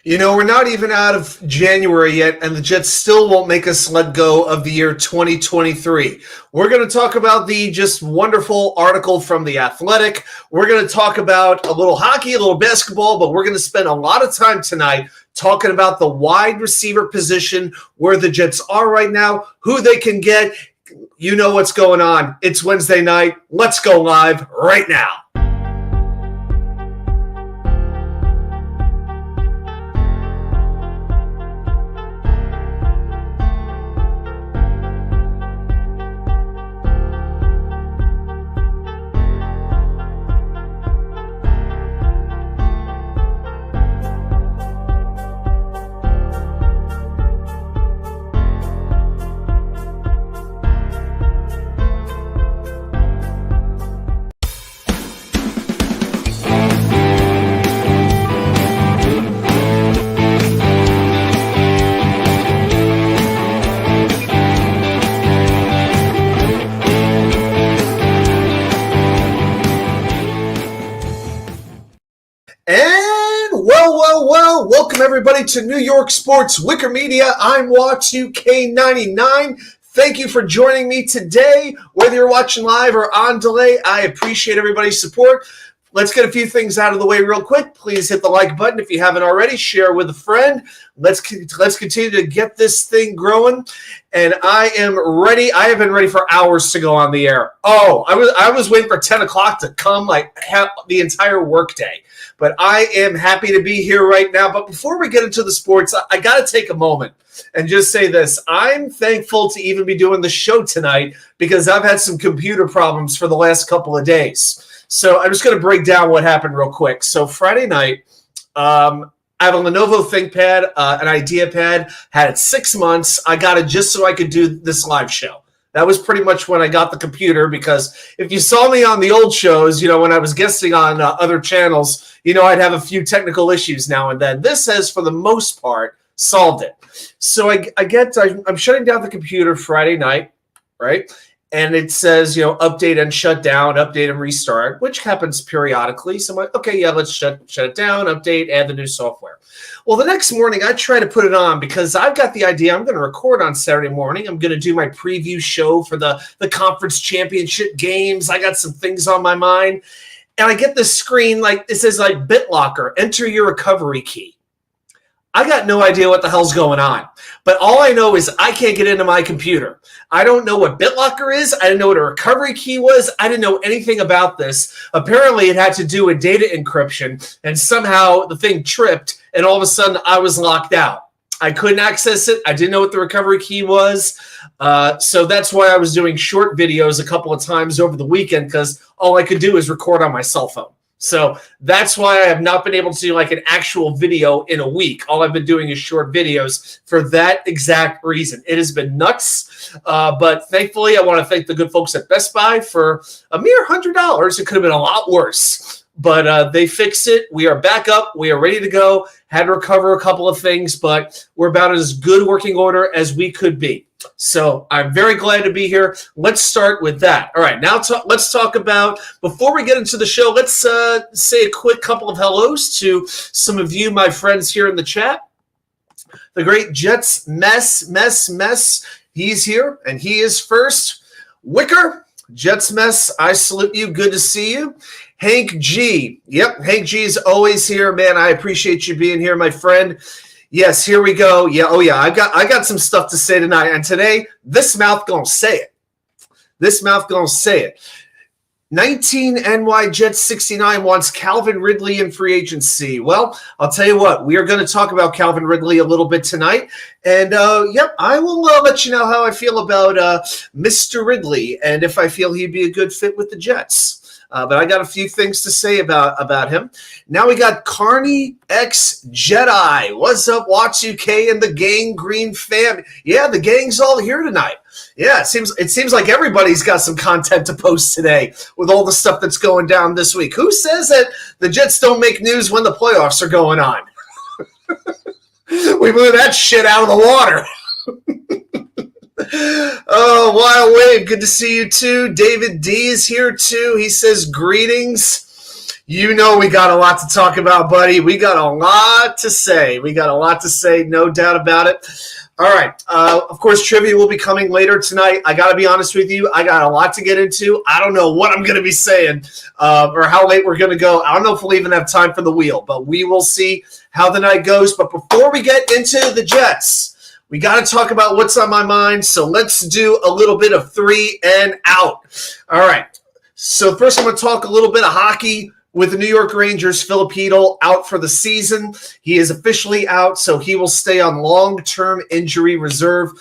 You know, we're not even out of January yet, and the Jets still won't make us let go of the year 2023. We're going to talk about the just wonderful article from The Athletic. We're going to talk about a little hockey, a little basketball, but we're going to spend a lot of time tonight talking about the wide receiver position, where the Jets are right now, who they can get. You know what's going on. It's Wednesday night. Let's go live right now. Welcome everybody to New York Sports WickerMedia. I'm Watch2K99. Thank you for joining me today. Whether you're watching live or on delay, I appreciate everybody's support. Let's get a few things out of the way real quick. Please hit the like button if you haven't already. Share with a friend. Let's continue to get this thing growing. And I am ready. I have been ready for hours to go on the air. I was waiting for 10 o'clock to come, like the entire workday. But I am happy to be here right now. But before we get into the sports, I got to take a moment and just say this. I'm thankful to even be doing the show tonight because I've had some computer problems for the last couple of days. So I'm just going to break down what happened real quick. So Friday night, I have a Lenovo ThinkPad, an IdeaPad, had it 6 months. I got it just so I could do this live show. That was pretty much when I got the computer, because if you saw me on the old shows, you know, when I was guesting on other channels, you know, I'd have a few technical issues now and then. This has, for the most part, solved it. So I'm shutting down the computer Friday night, right? And it says, you know, update and shut down, update and restart, which happens periodically. So I'm like, okay, yeah, let's shut it down, update, add the new software. Well, the next morning I try to put it on because I've got the idea I'm going to record on Saturday morning. I'm going to do my preview show for the conference championship games. I got some things on my mind. And I get this screen, like it says like BitLocker, enter your recovery key. I got no idea what the hell's going on. But all I know is I can't get into my computer. I don't know what BitLocker is. I didn't know what a recovery key was. I didn't know anything about this. Apparently, it had to do with data encryption, and somehow the thing tripped, and all of a sudden, I was locked out. I couldn't access it. I didn't know what the recovery key was. So that's why I was doing short videos a couple of times over the weekend, because all I could do is record on my cell phone. So that's why I have not been able to do like an actual video in a week. All I've been doing is short videos for that exact reason. It has been nuts. But thankfully, I want to thank the good folks at Best Buy for a mere $100. It could have been a lot worse. But they fixed it. We are back up. We are ready to go. Had to recover a couple of things, but we're about as good working order as we could be. So I'm very glad to be here. Let's start with that. All right, now let's talk about, before we get into the show, let's say a quick couple of hellos to some of you, my friends here in the chat. The great Jets Mess. He's here, and he is first. Wicker, Jets Mess, I salute you. Good to see you. Hank G. Yep, Hank G is always here, man. I appreciate you being here, my friend. Yes, here we go. Yeah, oh yeah, I got some stuff to say tonight, and today this mouth gonna say it. This mouth gonna say it. 19 NY Jets 69 wants Calvin Ridley in free agency. Well, I'll tell you what, we are going to talk about Calvin Ridley a little bit tonight, and yep, I will let you know how I feel about Mr. Ridley and if I feel he'd be a good fit with the Jets. But I got a few things to say about him. Now we got Carney X Jedi. What's up, Watch2K and the Gang Green fam? Yeah, the gang's all here tonight. Yeah, it seems like everybody's got some content to post today with all the stuff that's going down this week. Who says that the Jets don't make news when the playoffs are going on? We blew that shit out of the water. Oh, Wild Wave, good to see you too. David D is here too. He says greetings. You know we got a lot to talk about, buddy. We got a lot to say. No doubt about it. All right. Of course, trivia will be coming later tonight. I got to be honest with you. I got a lot to get into. I don't know what I'm going to be saying or how late we're going to go. I don't know if we'll even have time for the wheel, but we will see how the night goes. But before we get into the Jets, we got to talk about what's on my mind. So let's do a little bit of 3 and out. All right. So first I'm going to talk a little bit of hockey. With the New York Rangers, Filipino out for the season. He is officially out, so he will stay on long-term injury reserve.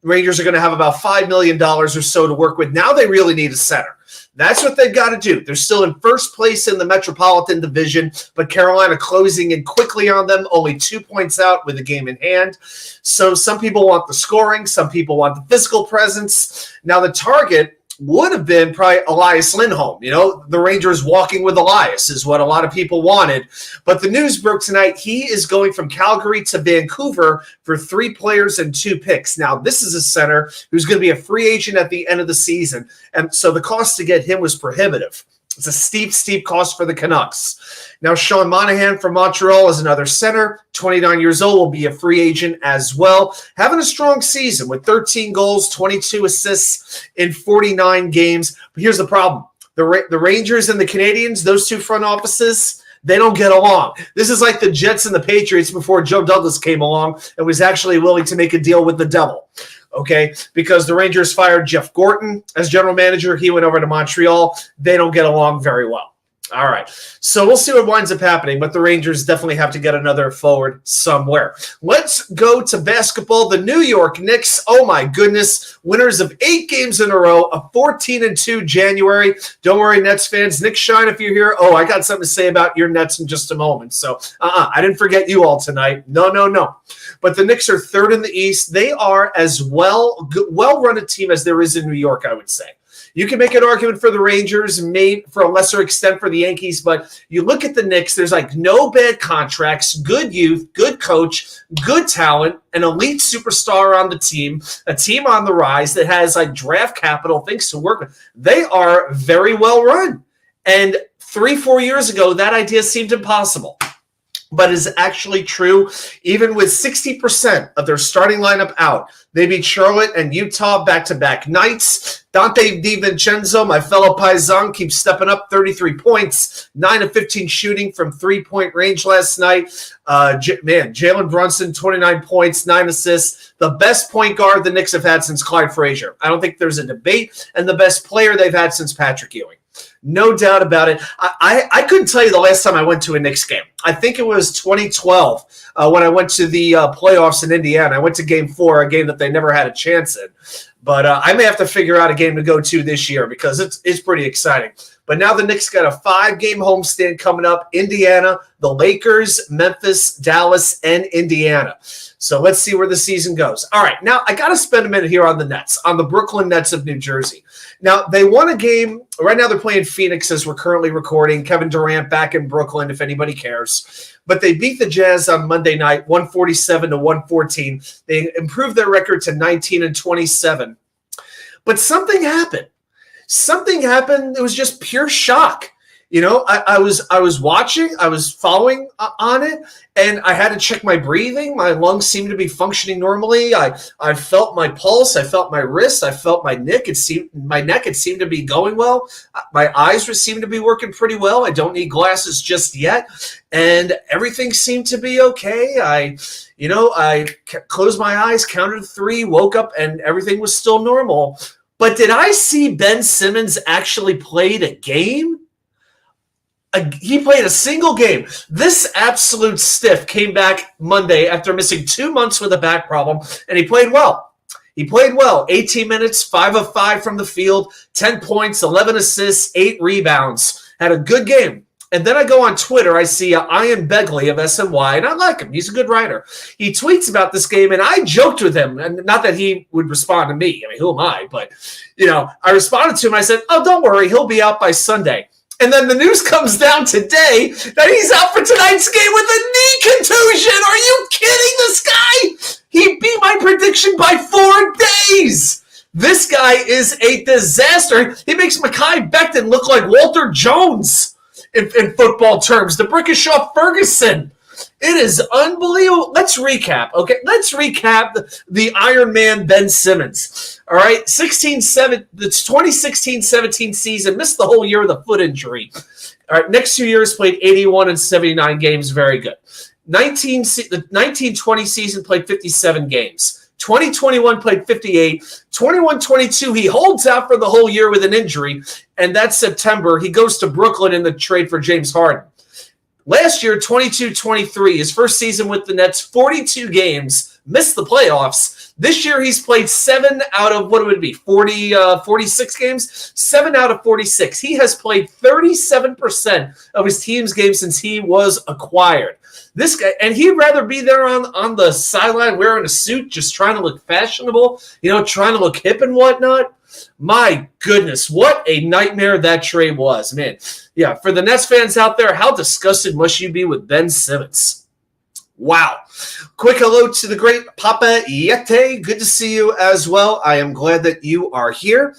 Rangers are going to have about $5 million or so to work with. Now they really need a center. That's what they've got to do. They're still in first place in the Metropolitan Division, but Carolina closing in quickly on them, only 2 points out with a game in hand. So some people want the scoring. Some people want the physical presence. Now the target would have been probably Elias Lindholm. You know, the Rangers walking with Elias is what a lot of people wanted. But the news broke tonight. He is going from Calgary to Vancouver for 3 players and 2 picks. Now, this is a center who's going to be a free agent at the end of the season. And so the cost to get him was prohibitive. It's a steep cost for the Canucks. Now, Sean Monahan from Montreal is another center. 29 years old, will be a free agent as well. Having a strong season with 13 goals, 22 assists in 49 games. But here's the problem. The Rangers and the Canadiens, those 2 front offices, they don't get along. This is like the Jets and the Patriots before Joe Douglas came along and was actually willing to make a deal with the devil. Okay, because the Rangers fired Jeff Gorton as general manager. He went over to Montreal. They don't get along very well. All right, so we'll see what winds up happening, but the Rangers definitely have to get another forward somewhere. Let's go to basketball. The New York Knicks, oh my goodness, winners of 8 games in a row, a 14-2 January. Don't worry, Nets fans. Nick Shine, if you're here, I got something to say about your Nets in just a moment. So I didn't forget you all tonight. No. But the Knicks are 3rd in the East. They are as well-run a team as there is in New York, I would say. You can make an argument for the Rangers, maybe for a lesser extent for the Yankees, but you look at the Knicks, there's like no bad contracts, good youth, good coach, good talent, an elite superstar on the team, a team on the rise that has like draft capital, things to work with. They are very well run. And 3-4 years ago, that idea seemed impossible. But is actually true. Even with 60% of their starting lineup out, they beat Charlotte and Utah back-to-back nights. Dante DiVincenzo, my fellow Paisan, keeps stepping up, 33 points, 9 of 15 shooting from three-point range last night. Jalen Brunson, 29 points, 9 assists. The best point guard the Knicks have had since Clyde Frazier. I don't think there's a debate. And the best player they've had since Patrick Ewing. No doubt about it. I couldn't tell you the last time I went to a Knicks game. I think it was 2012 when I went to the playoffs in Indiana. I went to Game 4, a game that they never had a chance in. But I may have to figure out a game to go to this year because it's pretty exciting. But now the Knicks got a 5-game homestand coming up. Indiana, the Lakers, Memphis, Dallas, and Indiana. So let's see where the season goes. All right, now I got to spend a minute here on the Nets, on the Brooklyn Nets of New Jersey. Now, they won a game. Right now they're playing Phoenix as we're currently recording. Kevin Durant back in Brooklyn, if anybody cares. But they beat the Jazz on Monday night, 147-114. They improved their record to 19-27. But something happened. It was just pure shock. You know, I was watching, I was following on it, and I had to check my breathing. My lungs seemed to be functioning normally. I felt my pulse, I felt my wrist, I felt my neck. It seemed to be going well. My eyes seemed to be working pretty well. I don't need glasses just yet, and everything seemed to be okay. I closed my eyes, counted 3, woke up, and everything was still normal. But did I see Ben Simmons actually played a game? He played a single game. This absolute stiff came back Monday after missing 2 months with a back problem, and he played well. 18 minutes, 5 of 5 from the field, 10 points, 11 assists, 8 rebounds. Had a good game. And then I go on Twitter, I see Ian Begley of SNY, and I like him. He's a good writer. He tweets about this game, and I joked with him, and not that he would respond to me. I mean, who am I? But, I responded to him. I said, oh, don't worry. He'll be out by Sunday. And then the news comes down today that he's out for tonight's game with a knee contusion. Are you kidding this guy? He beat my prediction by 4 days. This guy is a disaster. He makes Mekhi Becton look like Walter Jones. in football terms. The Brickishaw Ferguson. It is unbelievable. Let's recap, okay? Let's recap the Iron Man Ben Simmons. All right, the 2016-17 season, missed the whole year with a foot injury. All right, next 2 years played 81 and 79 games, very good. The 1920 season played 57 games. 2021 played 58. 21-22, he holds out for the whole year with an injury, and that's September. He goes to Brooklyn in the trade for James Harden. Last year, 22-23, his first season with the Nets, 42 games, missed the playoffs. This year, he's played 7 out of, 46 games? 7 out of 46. He has played 37% of his team's games since he was acquired. This guy, and he'd rather be there on the sideline wearing a suit, just trying to look fashionable, trying to look hip and whatnot. My goodness, what a nightmare that trade was, man. Yeah, for the Nets fans out there, how disgusted must you be with Ben Simmons? Wow. Quick hello to the great Papa Yete. Good to see you as well. I am glad that you are here.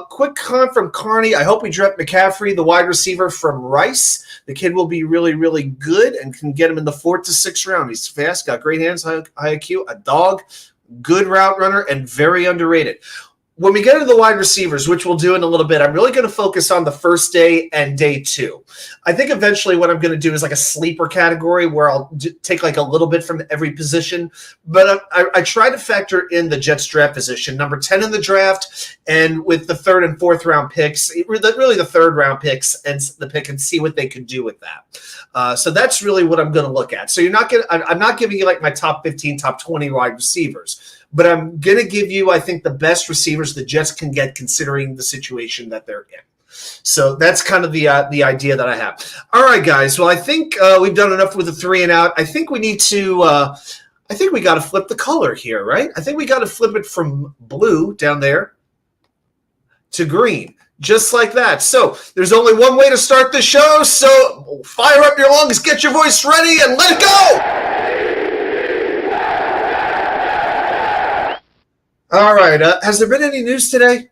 Quick comment from Carney. I hope we draft McCaffrey, the wide receiver from Rice. The kid will be really, really good and can get him in the 4th to 6th round. He's fast, got great hands, high IQ, a dog, good route runner, and very underrated. When we get into the wide receivers, which we'll do in a little bit, I'm really going to focus on the first day and day 2. I think eventually what I'm going to do is like a sleeper category where I'll take like a little bit from every position. But I try to factor in the Jets draft position, number 10 in the draft, and with the 3rd and 4th round picks, really the 3rd round picks and the pick, and see what they could do with that. So that's really what I'm going to look at. So I'm not giving you like my top 15, top 20 wide receivers. But I'm going to give you, I think, the best receivers the Jets can get considering the situation that they're in. So that's kind of the idea that I have. All right, guys. Well, I think we've done enough with the 3 and out. I think we need to I think we got to flip the color here, right? I think we got to flip it from blue down there to green. Just like that. So there's only one way to start the show. So fire up your lungs, get your voice ready, and let it go! All right. Has there been any news today?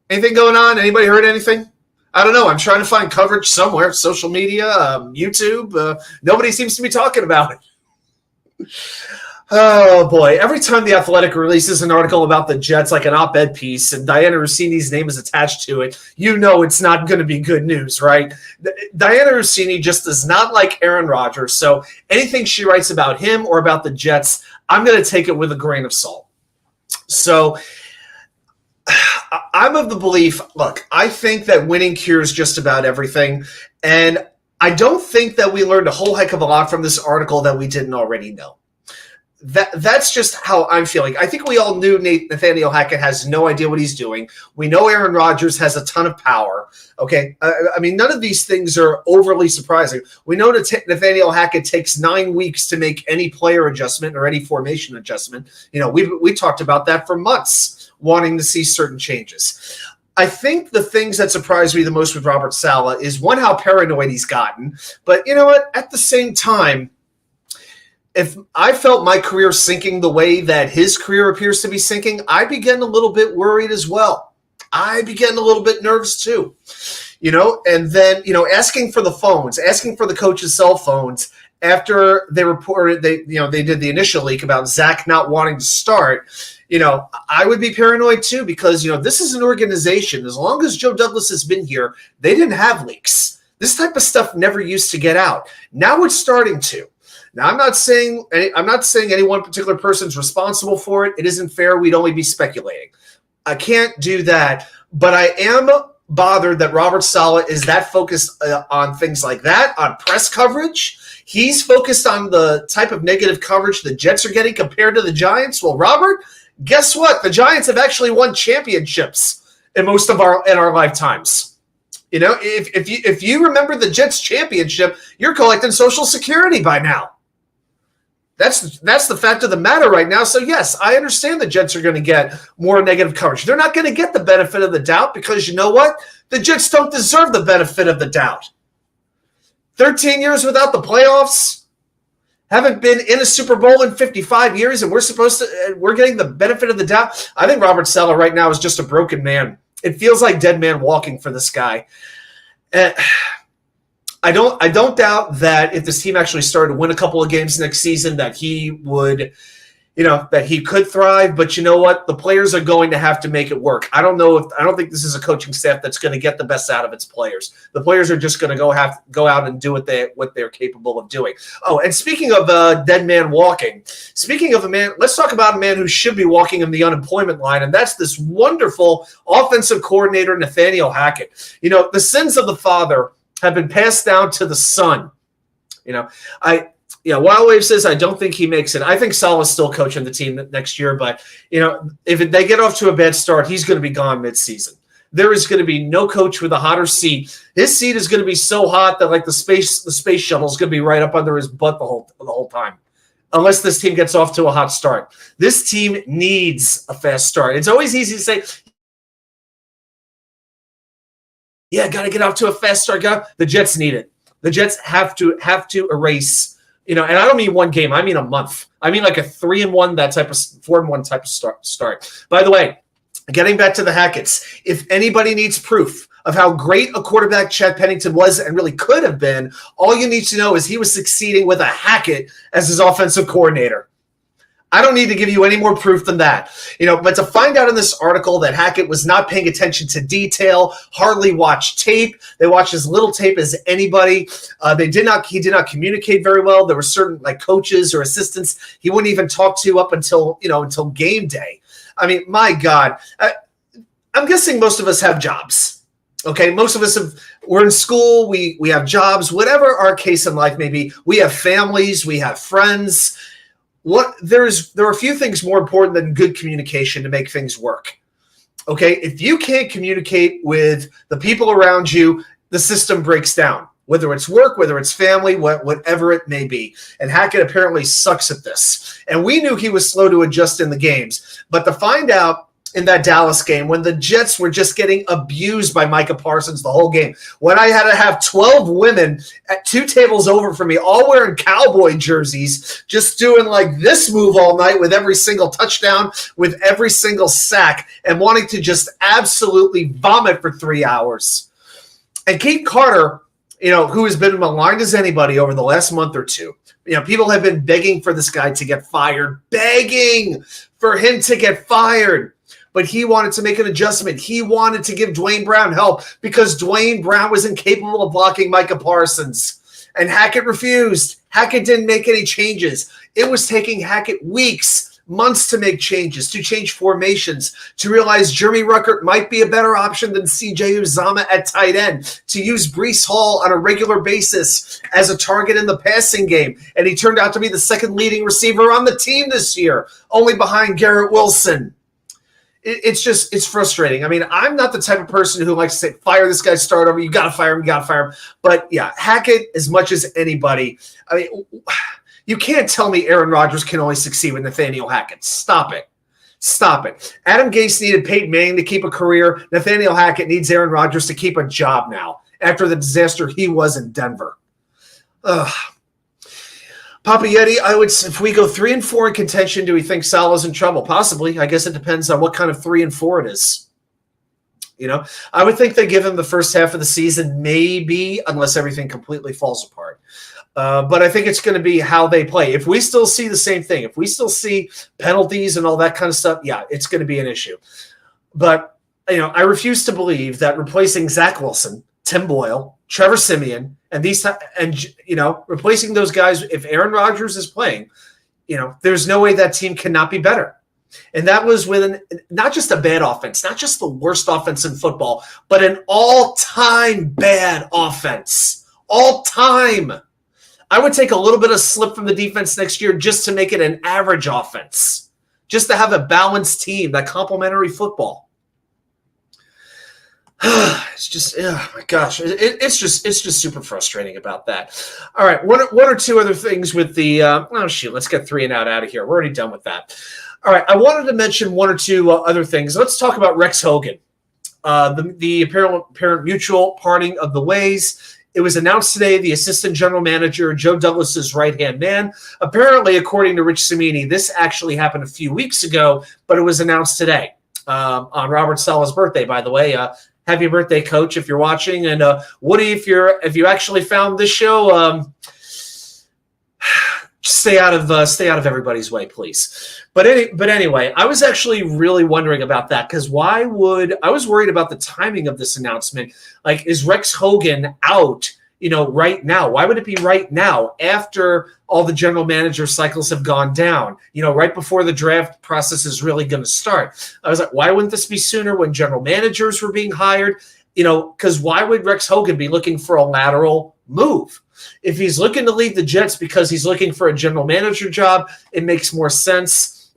Anything going on? Anybody heard anything? I don't know. I'm trying to find coverage somewhere. Social media, YouTube. Nobody seems to be talking about it. Oh, boy. Every time The Athletic releases an article about the Jets, like an op-ed piece, and Diana Rossini's name is attached to it, it's not going to be good news, right? Diana Rossini just does not like Aaron Rodgers, so anything she writes about him or about the Jets, I'm going to take it with a grain of salt. So I'm of the belief, look, I think that winning cures just about everything. And I don't think that we learned a whole heck of a lot from this article that we didn't already know. That's just how I'm feeling. I think we all knew Nathaniel Hackett has no idea what he's doing. We know Aaron Rodgers has a ton of power. Okay, I mean, none of these things are overly surprising. We know that Nathaniel Hackett takes 9 weeks to make any player adjustment or any formation adjustment. We talked about that for months, wanting to see certain changes. I think the things that surprised me the most with Robert Saleh is, one, how paranoid he's gotten. But you know what? At the same time, if I felt my career sinking the way that his career appears to be sinking, I'd be getting a little bit worried as well. I'd be getting a little bit nervous too, and then, asking for the phones, asking for the coach's cell phones after they reported, they did the initial leak about Zach not wanting to start. I would be paranoid too, because, this is an organization. As long as Joe Douglas has been here, they didn't have leaks. This type of stuff never used to get out. Now it's starting to. Now, I'm not saying any one particular person's responsible for it. It isn't fair. We'd only be speculating. I can't do that. But I am bothered that Robert Saleh is that focused on things like that, on press coverage. He's focused on the type of negative coverage the Jets are getting compared to the Giants. Well, Robert, guess what? The Giants have actually won championships in most of our lifetimes. If you remember the Jets championship, you're collecting Social Security by now. That's the fact of the matter right now. So, yes, I understand the Jets are going to get more negative coverage. They're not going to get the benefit of the doubt because, you know what? The Jets don't deserve the benefit of the doubt. 13 years without the playoffs, haven't been in a Super Bowl in 55 years, and we're getting the benefit of the doubt. I think Robert Saleh right now is just a broken man. It feels like dead man walking for this guy. I don't doubt that if this team actually started to win a couple of games next season, that he would, that he could thrive. But you know what? The players are going to have to make it work. I don't think this is a coaching staff that's going to get the best out of its players. The players are just going to go out and do what they're capable of doing. Oh, and speaking of a dead man walking, speaking of a man, let's talk about a man who should be walking in the unemployment line, and that's this wonderful offensive coordinator, Nathaniel Hackett. The sins of the father have been passed down to the son. Wild Wave says, I don't think he makes it. I think Saleh's still coaching the team next year, but, if they get off to a bad start, he's going to be gone midseason. There is going to be no coach with a hotter seat. His seat is going to be so hot that, like, the space shuttle is going to be right up under his butt the whole time, unless this team gets off to a hot start. This team needs a fast start. It's always easy to say, yeah, got to get off to a fast start. The Jets need it. The Jets have to erase, and I don't mean one game. I mean a month. I mean like a 3-1, that type of 4-1 type of start. By the way, getting back to the Hacketts, if anybody needs proof of how great a quarterback Chad Pennington was and really could have been, all you need to know is he was succeeding with a Hackett as his offensive coordinator. I don't need to give you any more proof than that. But to find out in this article that Hackett was not paying attention to detail, hardly watched tape. They watched as little tape as anybody. He did not communicate very well. There were certain coaches or assistants he wouldn't even talk to up until game day. I mean, my God. I'm guessing most of us have jobs. Okay, most of us we're in school, we have jobs, whatever our case in life may be. We have families, we have friends. There are a few things more important than good communication to make things work. Okay, if you can't communicate with the people around you, the system breaks down. Whether it's work, whether it's family, whatever it may be. And Hackett apparently sucks at this. And we knew he was slow to adjust in the games. But to find out in that Dallas game when the Jets were just getting abused by Micah Parsons the whole game, when I had to have 12 women at 2 tables over from me, all wearing cowboy jerseys, just doing like this move all night with every single touchdown, with every single sack, and wanting to just absolutely vomit for 3 hours. And Keith Carter, who has been maligned as anybody over the last month or two, people have been begging for this guy to get fired, begging for him to get fired. But he wanted to make an adjustment. He wanted to give Dwayne Brown help because Dwayne Brown was incapable of blocking Micah Parsons. And Hackett refused. Hackett didn't make any changes. It was taking Hackett weeks, months to make changes, to change formations, to realize Jeremy Ruckert might be a better option than C.J. Uzomah at tight end, to use Breece Hall on a regular basis as a target in the passing game. And he turned out to be the second leading receiver on the team this year, only behind Garrett Wilson. It's frustrating. I mean, I'm not the type of person who likes to say, fire this guy, start over. You got to fire him. But yeah, Hackett, as much as anybody, I mean, you can't tell me Aaron Rodgers can only succeed with Nathaniel Hackett. Stop it. Adam Gase needed Peyton Manning to keep a career. Nathaniel Hackett needs Aaron Rodgers to keep a job now after the disaster he was in Denver. Papa Yeti, if we go 3-4 in contention, do we think Saleh's in trouble? Possibly. I guess it depends on what kind of 3-4 it is. I would think they give him the first half of the season, maybe, unless everything completely falls apart. But I think it's going to be how they play. If we still see the same thing, if we still see penalties and all that kind of stuff, yeah, it's going to be an issue. But, I refuse to believe that replacing Zach Wilson, Tim Boyle, Trevor Siemian, and replacing those guys, if Aaron Rodgers is playing, there's no way that team cannot be better. And that was with not just a bad offense, not just the worst offense in football, but an all-time bad offense. All-time. I would take a little bit of slip from the defense next year just to make it an average offense, just to have a balanced team, that complementary football. It's just, oh my gosh, it's just super frustrating about that. All right, one or two other things with the let's get 3 and out of here. We're already done with that. All right, I wanted to mention 1 or 2 other things. Let's talk about Rex Hogan, the apparent mutual parting of the ways. It was announced today, the assistant general manager, Joe Douglas's right-hand man. Apparently, according to Rich Cimini, this actually happened a few weeks ago, but it was announced today on Robert Saleh's birthday, by the way. happy birthday, Coach, if you're watching. And Woody, if you actually found this show, stay out of everybody's way, please. But anyway, I was actually really wondering about that because I was worried about the timing of this announcement. Like, is Rex Hogan out? Right now. Why would it be right now after all the general manager cycles have gone down? Right before the draft process is really going to start. I was like, why wouldn't this be sooner when general managers were being hired? Because why would Rex Hogan be looking for a lateral move? If he's looking to leave the Jets because he's looking for a general manager job, it makes more sense.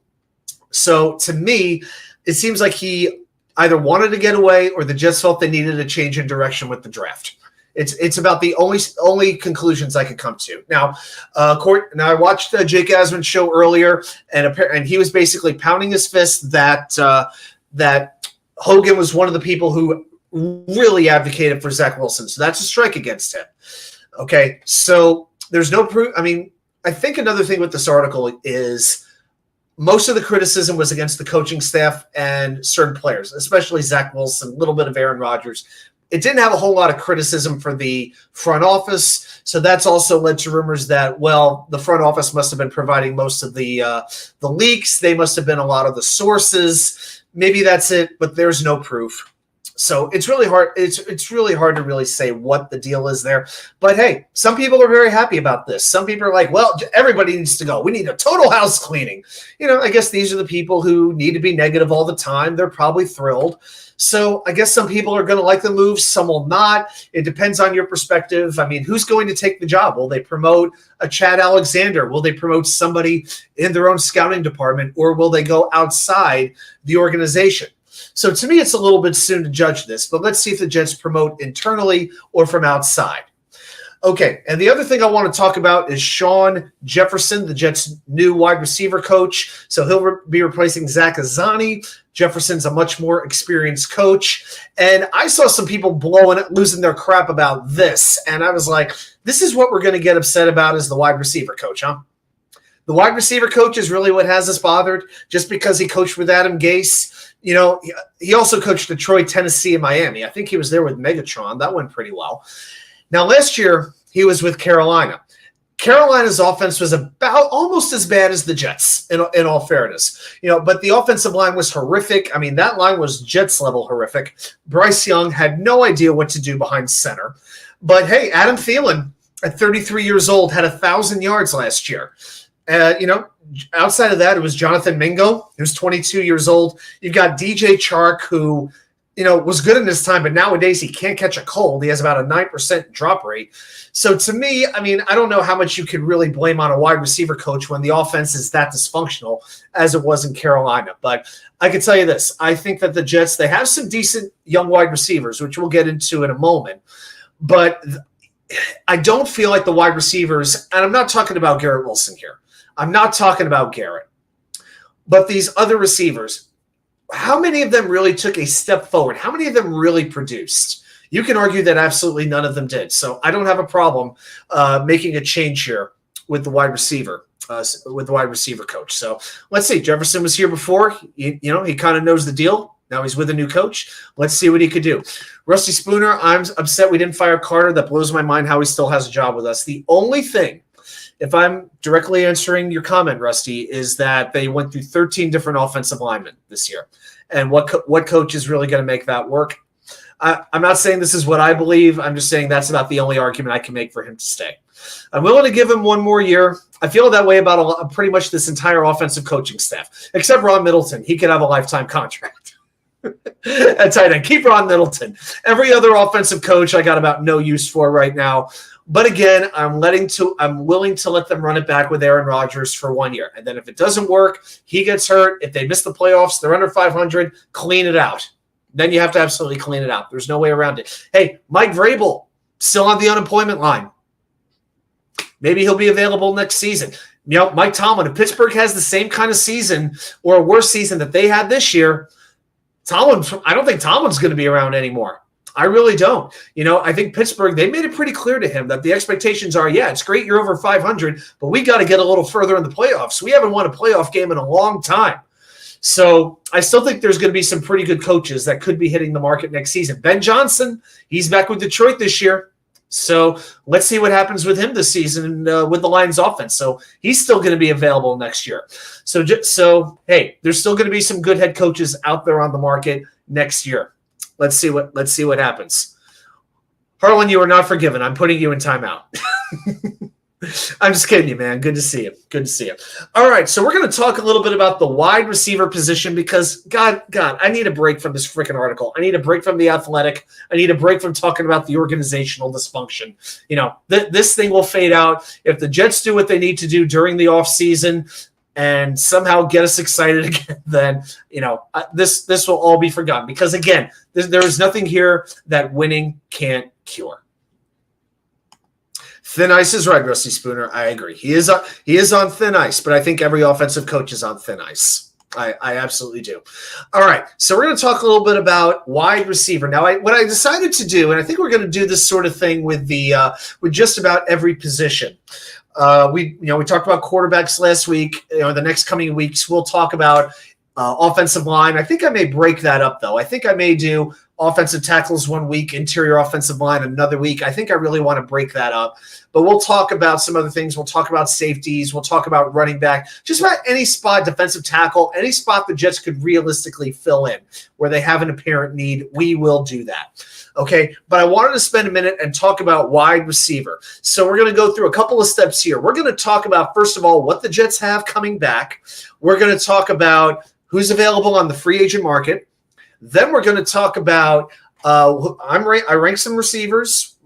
So to me, it seems like he either wanted to get away or the Jets felt they needed a change in direction with the draft. It's about the only conclusions I could come to. Now, I watched Jake Asman's show earlier, and he was basically pounding his fist that Hogan was one of the people who really advocated for Zach Wilson. So that's a strike against him. Okay, so there's no proof. I mean, I think another thing with this article is most of the criticism was against the coaching staff and certain players, especially Zach Wilson, a little bit of Aaron Rodgers. It didn't have a whole lot of criticism for the front office, so that's also led to rumors that, well, the front office must have been providing most of the leaks. They must have been a lot of the sources. Maybe that's it, but there's no proof. So it's really hard. It's really hard to really say what the deal is there. But hey, some people are very happy about this. Some people are like, well, everybody needs to go. We need a total house cleaning. I guess these are the people who need to be negative all the time. They're probably thrilled. So I guess some people are going to like the move. Some will not. It depends on your perspective. I mean, who's going to take the job? Will they promote a Chad Alexander? Will they promote somebody in their own scouting department? Or will they go outside the organization? So to me, it's a little bit soon to judge this, but let's see if the Jets promote internally or from outside. Okay, and the other thing I want to talk about is Sean Jefferson, the Jets' new wide receiver coach. So he'll be replacing Zach Azzani. Jefferson's a much more experienced coach. And I saw some people losing their crap about this. And I was like, this is what we're going to get upset about as the wide receiver coach, huh? The wide receiver coach is really what has us bothered just because he coached with Adam Gase. He also coached Detroit, Tennessee, and Miami. I think he was there with Megatron. That went pretty well. Now, last year, he was with Carolina. Carolina's offense was about almost as bad as the Jets, in all fairness. But the offensive line was horrific. I mean, that line was Jets-level horrific. Bryce Young had no idea what to do behind center. But, hey, Adam Thielen, at 33 years old, had 1,000 yards last year. Outside of that, it was Jonathan Mingo, who's 22 years old. You've got DJ Chark, who, was good in his time, but nowadays he can't catch a cold. He has about a 9% drop rate. So to me, I mean, I don't know how much you could really blame on a wide receiver coach when the offense is that dysfunctional as it was in Carolina. But I can tell you this. I think that the Jets, they have some decent young wide receivers, which we'll get into in a moment. But I don't feel like the wide receivers, and I'm not talking about Garrett Wilson here. I'm not talking about Garrett. But these other receivers, how many of them really took a step forward? How many of them really produced? You can argue that absolutely none of them did. So I don't have a problem making a change here with the wide receiver coach. So let's see. Jefferson was here before. He kind of knows the deal. Now he's with a new coach. Let's see what he could do. Rusty Spooner, I'm upset we didn't fire Carter. That blows my mind how he still has a job with us. The only thing, if I'm directly answering your comment, Rusty, is that they went through 13 different offensive linemen this year. And what coach is really going to make that work? I'm not saying this is what I believe. I'm just saying that's about the only argument I can make for him to stay. I'm willing to give him one more year. I feel that way about pretty much this entire offensive coaching staff, except Ron Middleton. He could have a lifetime contract. At tight end, keep Ron Middleton. Every other offensive coach I got about no use for right now. But again, I'm willing to let them run it back with Aaron Rodgers for 1 year. And then if it doesn't work, he gets hurt. If they miss the playoffs, they're under 500, clean it out. Then you have to absolutely clean it out. There's no way around it. Hey, Mike Vrabel, still on the unemployment line. Maybe he'll be available next season. Mike Tomlin, if Pittsburgh has the same kind of season or a worse season that they had this year, I don't think Tomlin's going to be around anymore. I really don't. I think Pittsburgh, they made it pretty clear to him that the expectations are, yeah, it's great you're over 500, but we got to get a little further in the playoffs. We haven't won a playoff game in a long time. So I still think there's going to be some pretty good coaches that could be hitting the market next season. Ben Johnson, he's back with Detroit this year. So let's see what happens with him this season with the Lions offense. So he's still going to be available next year. So hey, there's still going to be some good head coaches out there on the market next year. Let's see what happens. Harlan, you are not forgiven. I'm putting you in timeout. I'm just kidding you, man. Good to see you. Good to see you. All right, so we're going to talk a little bit about the wide receiver position because, God, I need a break from this freaking article. I need a break from The Athletic. I need a break from talking about the organizational dysfunction. This thing will fade out if the Jets do what they need to do during the offseason and somehow get us excited again. Then, this will all be forgotten because, again, there is nothing here that winning can't cure. Thin ice is right, Rusty Spooner. I agree. He is on thin ice, but I think every offensive coach is on thin ice. I absolutely do. All right, so we're going to talk a little bit about wide receiver. Now, what I decided to do, and I think we're going to do this sort of thing with with just about every position. We talked about quarterbacks last week. The next coming weeks we'll talk about offensive line. I think I may break that up though. I think I may do offensive tackles one week, interior offensive line another week. I think I really want to break that up. But we'll talk about some other things. We'll talk about safeties. We'll talk about running back. Just about any spot, defensive tackle, any spot the Jets could realistically fill in where they have an apparent need. We will do that. Okay, but I wanted to spend a minute and talk about wide receiver. So we're going to go through a couple of steps here. We're going to talk about, first of all, what the Jets have coming back. We're going to talk about who's available on the free agent market. Then we're going to talk about I rank some receivers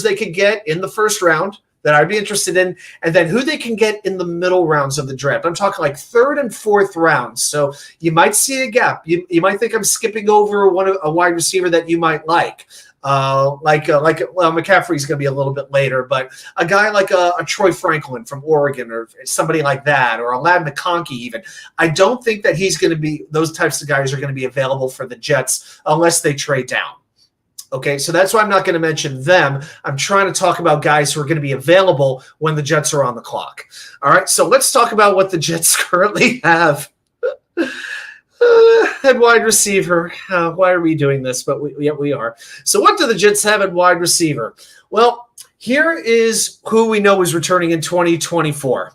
they could get in the first round that I'd be interested in, and then who they can get in the middle rounds of the draft. I'm talking like third and fourth rounds. So you might see a gap. You might think I'm skipping over a wide receiver that you might like. McCaffrey's going to be a little bit later, but a guy like a Troy Franklin from Oregon or somebody like that, or a Ladd McConkey even. I don't think that he's going to be – those types of guys are going to be available for the Jets unless they trade down. Okay, so that's why I'm not going to mention them. I'm trying to talk about guys who are going to be available when the Jets are on the clock. All right, so let's talk about what the Jets currently have. At wide receiver. Why are we doing this? But we are. So what do the Jets have at wide receiver? Well, here is who we know is returning in 2024.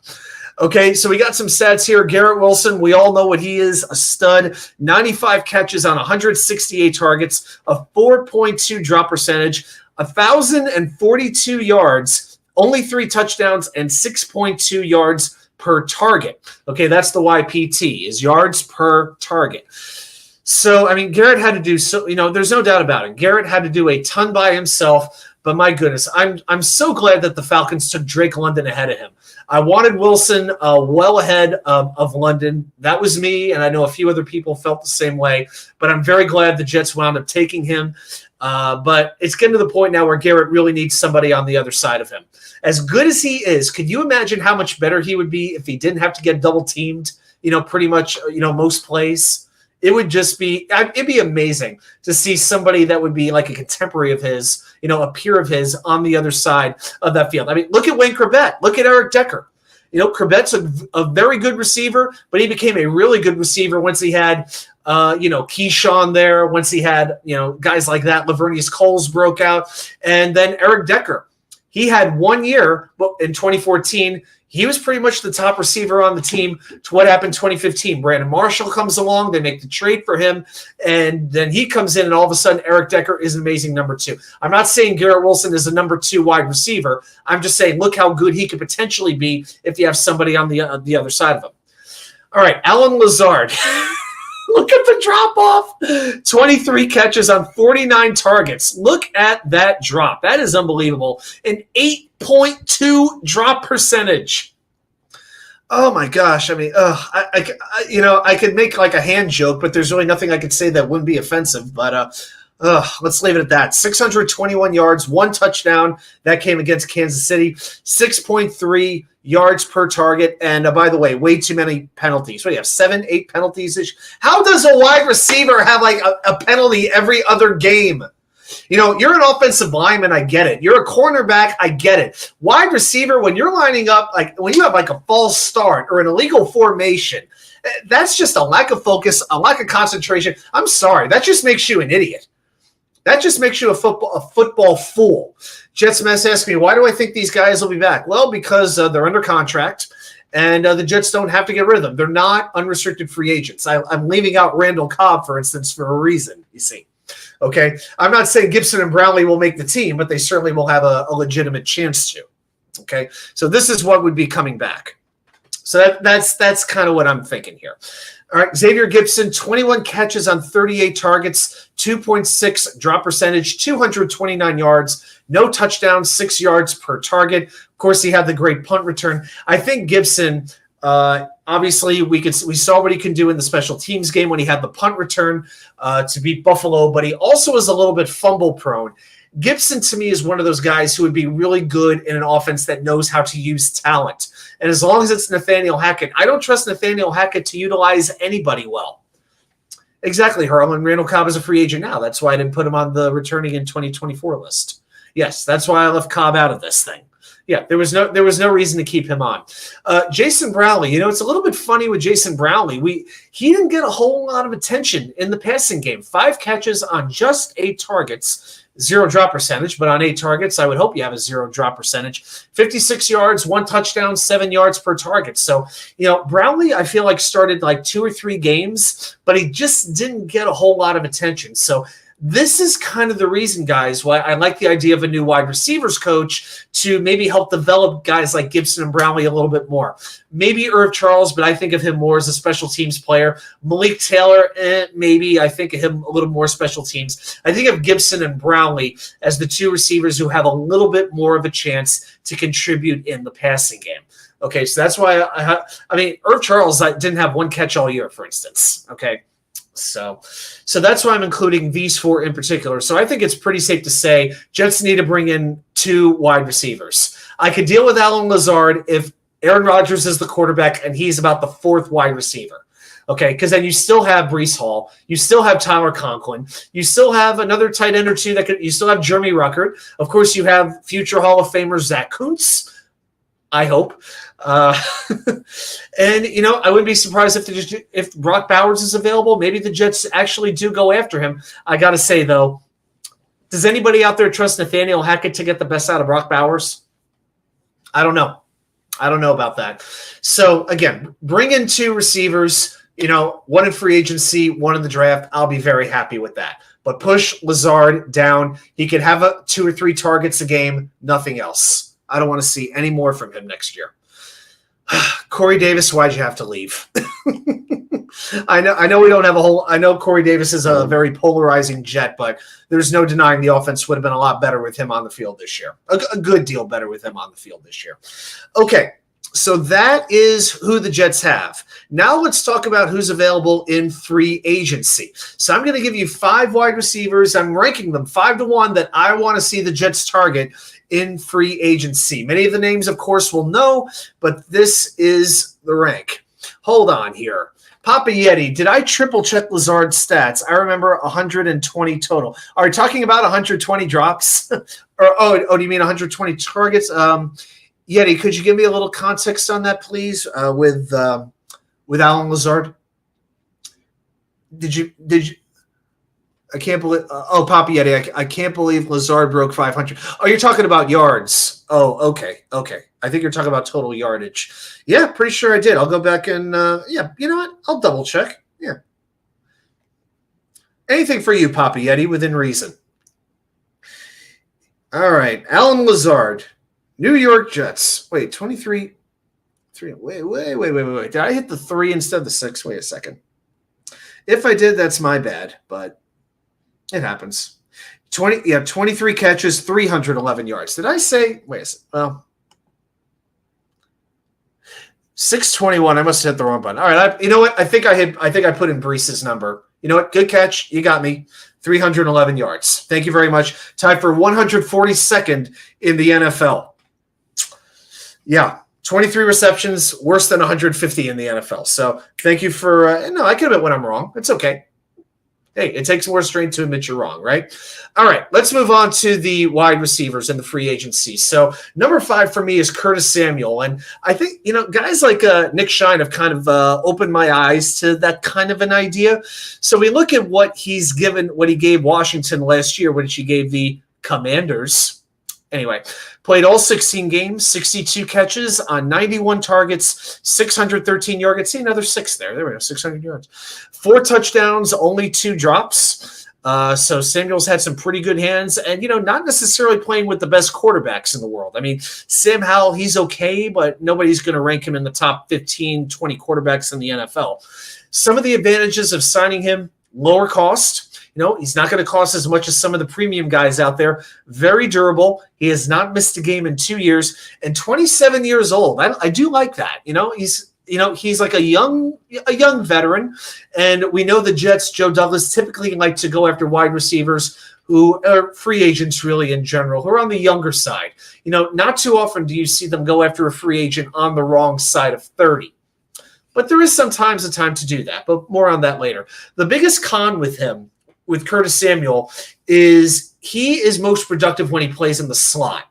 Okay, so we got some stats here. Garrett Wilson, we all know what he is, a stud. 95 catches on 168 targets, a 4.2 drop percentage, 1,042 yards, only 3 touchdowns, and 6.2 yards per target. Okay, that's the YPT, is yards per target. So, I mean, Garrett had to do so, there's no doubt about it. Garrett had to do a ton by himself, but my goodness, I'm so glad that the Falcons took Drake London ahead of him. I wanted Wilson well ahead of London. That was me, and I know a few other people felt the same way, but I'm very glad the Jets wound up taking him. But it's getting to the point now where Garrett really needs somebody on the other side of him. As good as he is, could you imagine how much better he would be if he didn't have to get double teamed, pretty much, most plays? It would just be, it'd be amazing to see somebody that would be like a contemporary of his, a peer of his on the other side of that field. I mean, look at Wayne Corbett. Look at Eric Decker. Corbett's a very good receiver, but he became a really good receiver once he had, Keyshawn there, once he had, guys like that. Lavernius Coles broke out. And then Eric Decker. He had 1 year in 2014. He was pretty much the top receiver on the team to what happened in 2015. Brandon Marshall comes along. They make the trade for him. And then he comes in, and all of a sudden, Eric Decker is an amazing number 2. I'm not saying Garrett Wilson is a number 2 wide receiver. I'm just saying look how good he could potentially be if you have somebody on the other side of him. All right, Alan Lazard. Look at the drop-off. 23 catches on 49 targets. Look at that drop. That is unbelievable. An 8.2 drop percentage. Oh, my gosh. I mean, I could make like a hand joke, but there's really nothing I could say that wouldn't be offensive. But let's leave it at that. 621 yards, 1 touchdown. That came against Kansas City. 6.3 yards per target. And by the way, way too many penalties. What do you have, 7, 8 penalties? How does a wide receiver have like a penalty every other game? You're an offensive lineman, I get it. You're a cornerback, I get it. Wide receiver, when you're lining up, like when you have like a false start or an illegal formation, that's just a lack of focus, a lack of concentration. I'm sorry. That just makes you an idiot. That just makes you a football fool. Jets Mess asked me, why do I think these guys will be back? Well, because they're under contract, and the Jets don't have to get rid of them. They're not unrestricted free agents. I'm leaving out Randall Cobb, for instance, for a reason, you see. Okay? I'm not saying Gibson and Brownlee will make the team, but they certainly will have a legitimate chance to. Okay? So this is what would be coming back. So that's kind of what I'm thinking here. All right, Xavier Gibson, 21 catches on 38 targets, 2.6 drop percentage, 229 yards, no touchdowns, 6 yards per target. Of course, he had the great punt return. I think Gibson, obviously, we saw what he can do in the special teams game when he had the punt return to beat Buffalo, but he also is a little bit fumble prone. Gibson, to me, is one of those guys who would be really good in an offense that knows how to use talent. And as long as it's Nathaniel Hackett, I don't trust Nathaniel Hackett to utilize anybody well. Exactly, Harlan. Randall Cobb is a free agent now. That's why I didn't put him on the returning in 2024 list. Yes, that's why I left Cobb out of this thing. Yeah, there was no reason to keep him on. Jason Brownlee, it's a little bit funny with Jason Brownlee. He didn't get a whole lot of attention in the passing game. 5 catches on just 8 targets. 0 drop percentage, but on 8 targets, I would hope you have a 0 drop percentage. 56 yards, 1 touchdown, 7 yards per target. So, Brownlee, I feel like started like 2 or 3 games, but he just didn't get a whole lot of attention. So this is kind of the reason, guys, why I like the idea of a new wide receivers coach to maybe help develop guys like Gibson and Brownlee a little bit more. Maybe Irv Charles, but I think of him more as a special teams player. Malik Taylor, maybe. I think of him a little more special teams. I think of Gibson and Brownlee as the 2 receivers who have a little bit more of a chance to contribute in the passing game. Okay, so that's why Irv Charles didn't have 1 catch all year, for instance. Okay. So that's why I'm including these 4 in particular. So I think it's pretty safe to say Jets need to bring in 2 wide receivers. I could deal with Allen Lazard if Aaron Rodgers is the quarterback and he's about the 4th wide receiver. Okay, because then you still have Breece Hall, you still have Tyler Conklin, you still have another tight end or 2 you still have Jeremy Ruckert. Of course, you have future Hall of Famer Zach Kuntz. I hope. And, I wouldn't be surprised if Brock Bowers is available. Maybe the Jets actually do go after him. I got to say, though, does anybody out there trust Nathaniel Hackett to get the best out of Brock Bowers? I don't know. I don't know about that. So, again, bring in 2 receivers, 1 in free agency, 1 in the draft. I'll be very happy with that. But push Lazard down. He could have 2 or 3 targets a game, nothing else. I don't want to see any more from him next year. Corey Davis, why'd you have to leave? I know we don't have a whole – I know Corey Davis is a very polarizing Jet, but there's no denying the offense would have been a lot better with him on the field this year. A good deal better with him on the field this year. Okay, so that is who the Jets have. Now let's talk about who's available in free agency. So I'm going to give you 5 wide receivers. I'm ranking them 5 to 1 that I want to see the Jets target in free agency. Many of the names, of course, we'll know, but this is the rank. Hold on here. Papa Yeti, did I triple check Lazard's stats? I remember 120 total. Are we talking about 120 drops? or do you mean 120 targets? Yeti, could you give me a little context on that, please, with Allen Lazard? Did you? I can't believe. Papa Yeti, I can't believe Lazard broke 500. Oh, you're talking about yards. Oh, okay. I think you're talking about total yardage. Yeah, pretty sure I did. I'll go back and you know what? I'll double check. Yeah. Anything for you, Papa Yeti, within reason. All right, Allen Lazard, New York Jets. Wait, 23. 3. Wait. Did I hit the 3 instead of the 6? Wait a second. If I did, that's my bad, but it happens. 23 catches, 311 yards. Did I say? Wait a second. Well, 621. I must have hit the wrong button. All right. You know what? I think I put in Breece's number. You know what? Good catch. You got me. 311 yards. Thank you very much. Tied for 142nd in the NFL. Yeah. 23 receptions, worse than 150 in the NFL. So thank you for no, I can admit when I'm wrong. It's okay. Hey, it takes more strength to admit you're wrong, right? All right, let's move on to the wide receivers and the free agency. So number 5 for me is Curtis Samuel. And I think, guys like Nick Shine have kind of opened my eyes to that kind of an idea. So we look at what he gave Washington last year, which he gave the Commanders. Anyway, played all 16 games, 62 catches on 91 targets, 613 yards. See, another 6 there. There we go, 600 yards. 4 touchdowns, only 2 drops. So Samuel's had some pretty good hands and, not necessarily playing with the best quarterbacks in the world. I mean, Sam Howell, he's okay, but nobody's going to rank him in the top 15, 20 quarterbacks in the NFL. Some of the advantages of signing him, lower cost. He's not going to cost as much as some of the premium guys out there. Very durable. He has not missed a game in 2 years and 27 years old. I do like that. He's like a young veteran. And we know the Jets, Joe Douglas, typically like to go after wide receivers who are free agents really in general, who are on the younger side. Not too often do you see them go after a free agent on the wrong side of 30. But there is sometimes a time to do that, but more on that later. The biggest con with Curtis Samuel is he is most productive when he plays in the slot.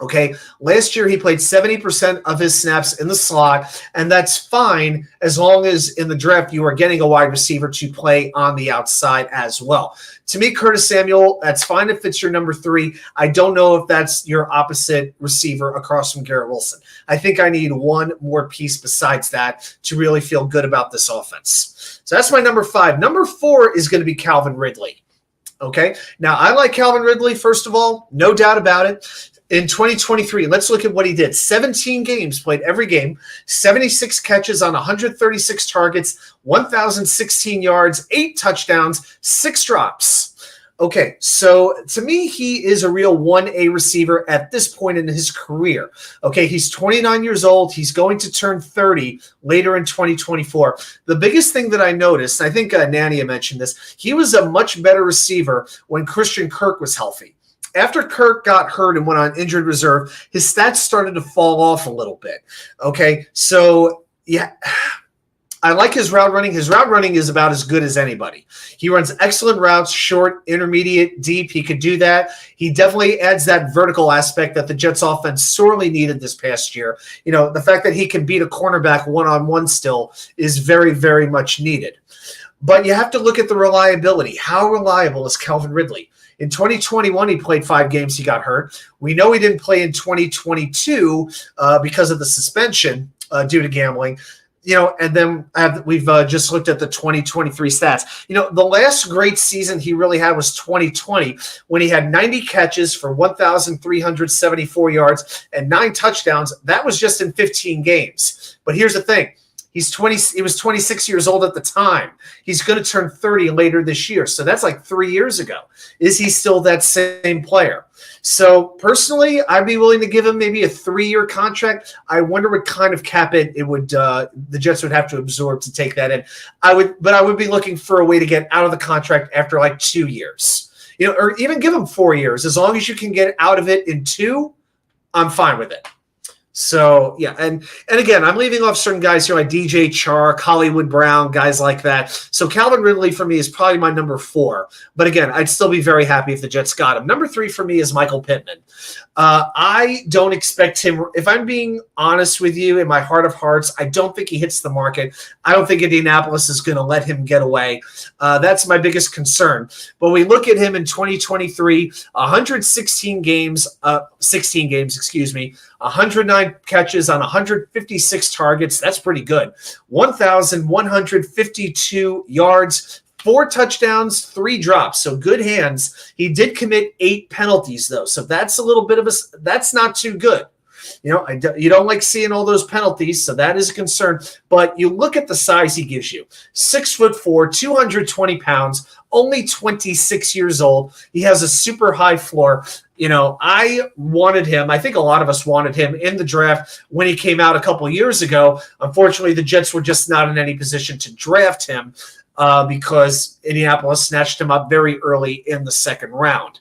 Okay, last year he played 70% of his snaps in the slot, and that's fine as long as in the draft you are getting a wide receiver to play on the outside as well. To me, Curtis Samuel, that's fine if it's your number 3. I don't know if that's your opposite receiver across from Garrett Wilson. I think I need one more piece besides that to really feel good about this offense. So that's my number 5. Number 4 is going to be Calvin Ridley. Okay, now I like Calvin Ridley, first of all, no doubt about it. In 2023, let's look at what he did. 17 games, played every game, 76 catches on 136 targets, 1,016 yards, 8 touchdowns, 6 drops. Okay, so to me, he is a real 1A receiver at this point in his career. Okay, he's 29 years old. He's going to turn 30 later in 2024. The biggest thing that I noticed, I think Nania mentioned this, he was a much better receiver when Christian Kirk was healthy. After Kirk got hurt and went on injured reserve, his stats started to fall off a little bit. Okay, so yeah, I like his route running. His route running is about as good as anybody. He runs excellent routes, short, intermediate, deep. He could do that. He definitely adds that vertical aspect that the Jets offense sorely needed this past year. The fact that he can beat a cornerback one-on-one still is very, very much needed. But you have to look at the reliability. How reliable is Calvin Ridley? In 2021, he played 5 games. He got hurt. We know he didn't play in 2022 because of the suspension due to gambling. And then we've just looked at the 2023 stats. The last great season he really had was 2020 when he had 90 catches for 1,374 yards and 9 touchdowns. That was just in 15 games. But here's the thing. He was 26 years old at the time. He's going to turn 30 later this year. So that's like 3 years ago. Is he still that same player? So personally, I'd be willing to give him maybe a 3-year contract. I wonder what kind of cap it would the Jets would have to absorb to take that in. I would be looking for a way to get out of the contract after like 2 years. Or even give him 4 years. As long as you can get out of it in 2, I'm fine with it. So, yeah, and again, I'm leaving off certain guys here like DJ Chark, Hollywood Brown, guys like that. So Calvin Ridley for me is probably my number 4. But again, I'd still be very happy if the Jets got him. Number 3 for me is Michael Pittman. I don't expect him, if I'm being honest with you, in my heart of hearts, I don't think he hits the market. I don't think Indianapolis is going to let him get away. That's my biggest concern. But we look at him in 2023, 116 games, 109 catches on 156 targets. That's pretty good. 1,152 yards, 4 touchdowns, 3 drops. So good hands. He did commit 8 penalties, though. So that's a little bit of that's not too good. You don't like seeing all those penalties, so that is a concern. But you look at the size he gives you. 6'4", 220 pounds, only 26 years old. He has a super high floor. I wanted him. I think a lot of us wanted him in the draft when he came out a couple years ago. Unfortunately, the Jets were just not in any position to draft him because Indianapolis snatched him up very early in the second round.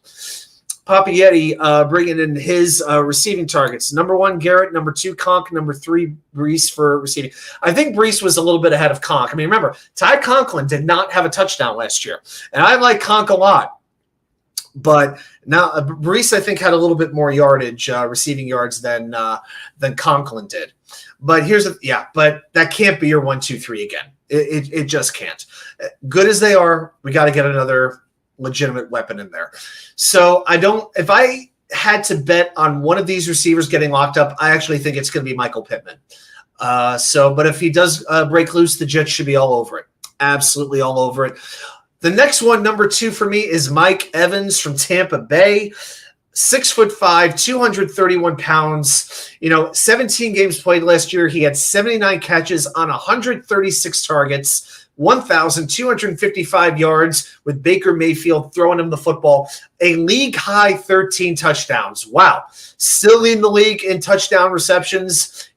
Papietti bringing in his receiving targets. Number 1, Garrett. Number 2, Conk. Number 3, Brees for receiving. I think Brees was a little bit ahead of Conk. I mean, remember, Ty Conklin did not have a touchdown last year. And I like Conk a lot. But now Brees, I think, had a little bit more yardage, receiving yards than Conklin did. But but that can't be your 1, 2, 3 again. It just can't. Good as they are, we got to get another legitimate weapon in there. So if I had to bet on one of these receivers getting locked up, I actually think it's going to be Michael Pittman. But if he does break loose, the Jets should be all over it. Absolutely all over it. The next one, number 2 for me, is Mike Evans from Tampa Bay. 6'5", 231 pounds. 17 games played last year. He had 79 catches on 136 targets, 1,255 yards with Baker Mayfield throwing him the football. A league-high 13 touchdowns. Wow. Still leading the league in touchdown receptions.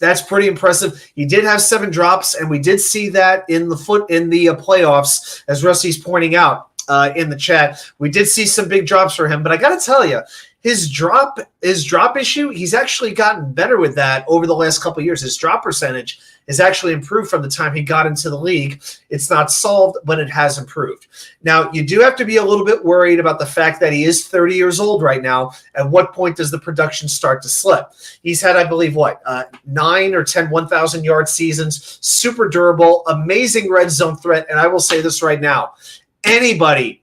That's pretty impressive. He did have 7 drops, and we did see that in the playoffs, as Rusty's pointing out in the chat. We did see some big drops for him, but I got to tell you, his drop issue, he's actually gotten better with that over the last couple of years. His drop percentage has actually improved from the time he got into the league. It's not solved, but it has improved. Now, you do have to be a little bit worried about the fact that he is 30 years old right now. At what point does the production start to slip? He's had, I believe, 9 or 10 1,000-yard seasons, super durable, amazing red zone threat. And I will say this right now, anybody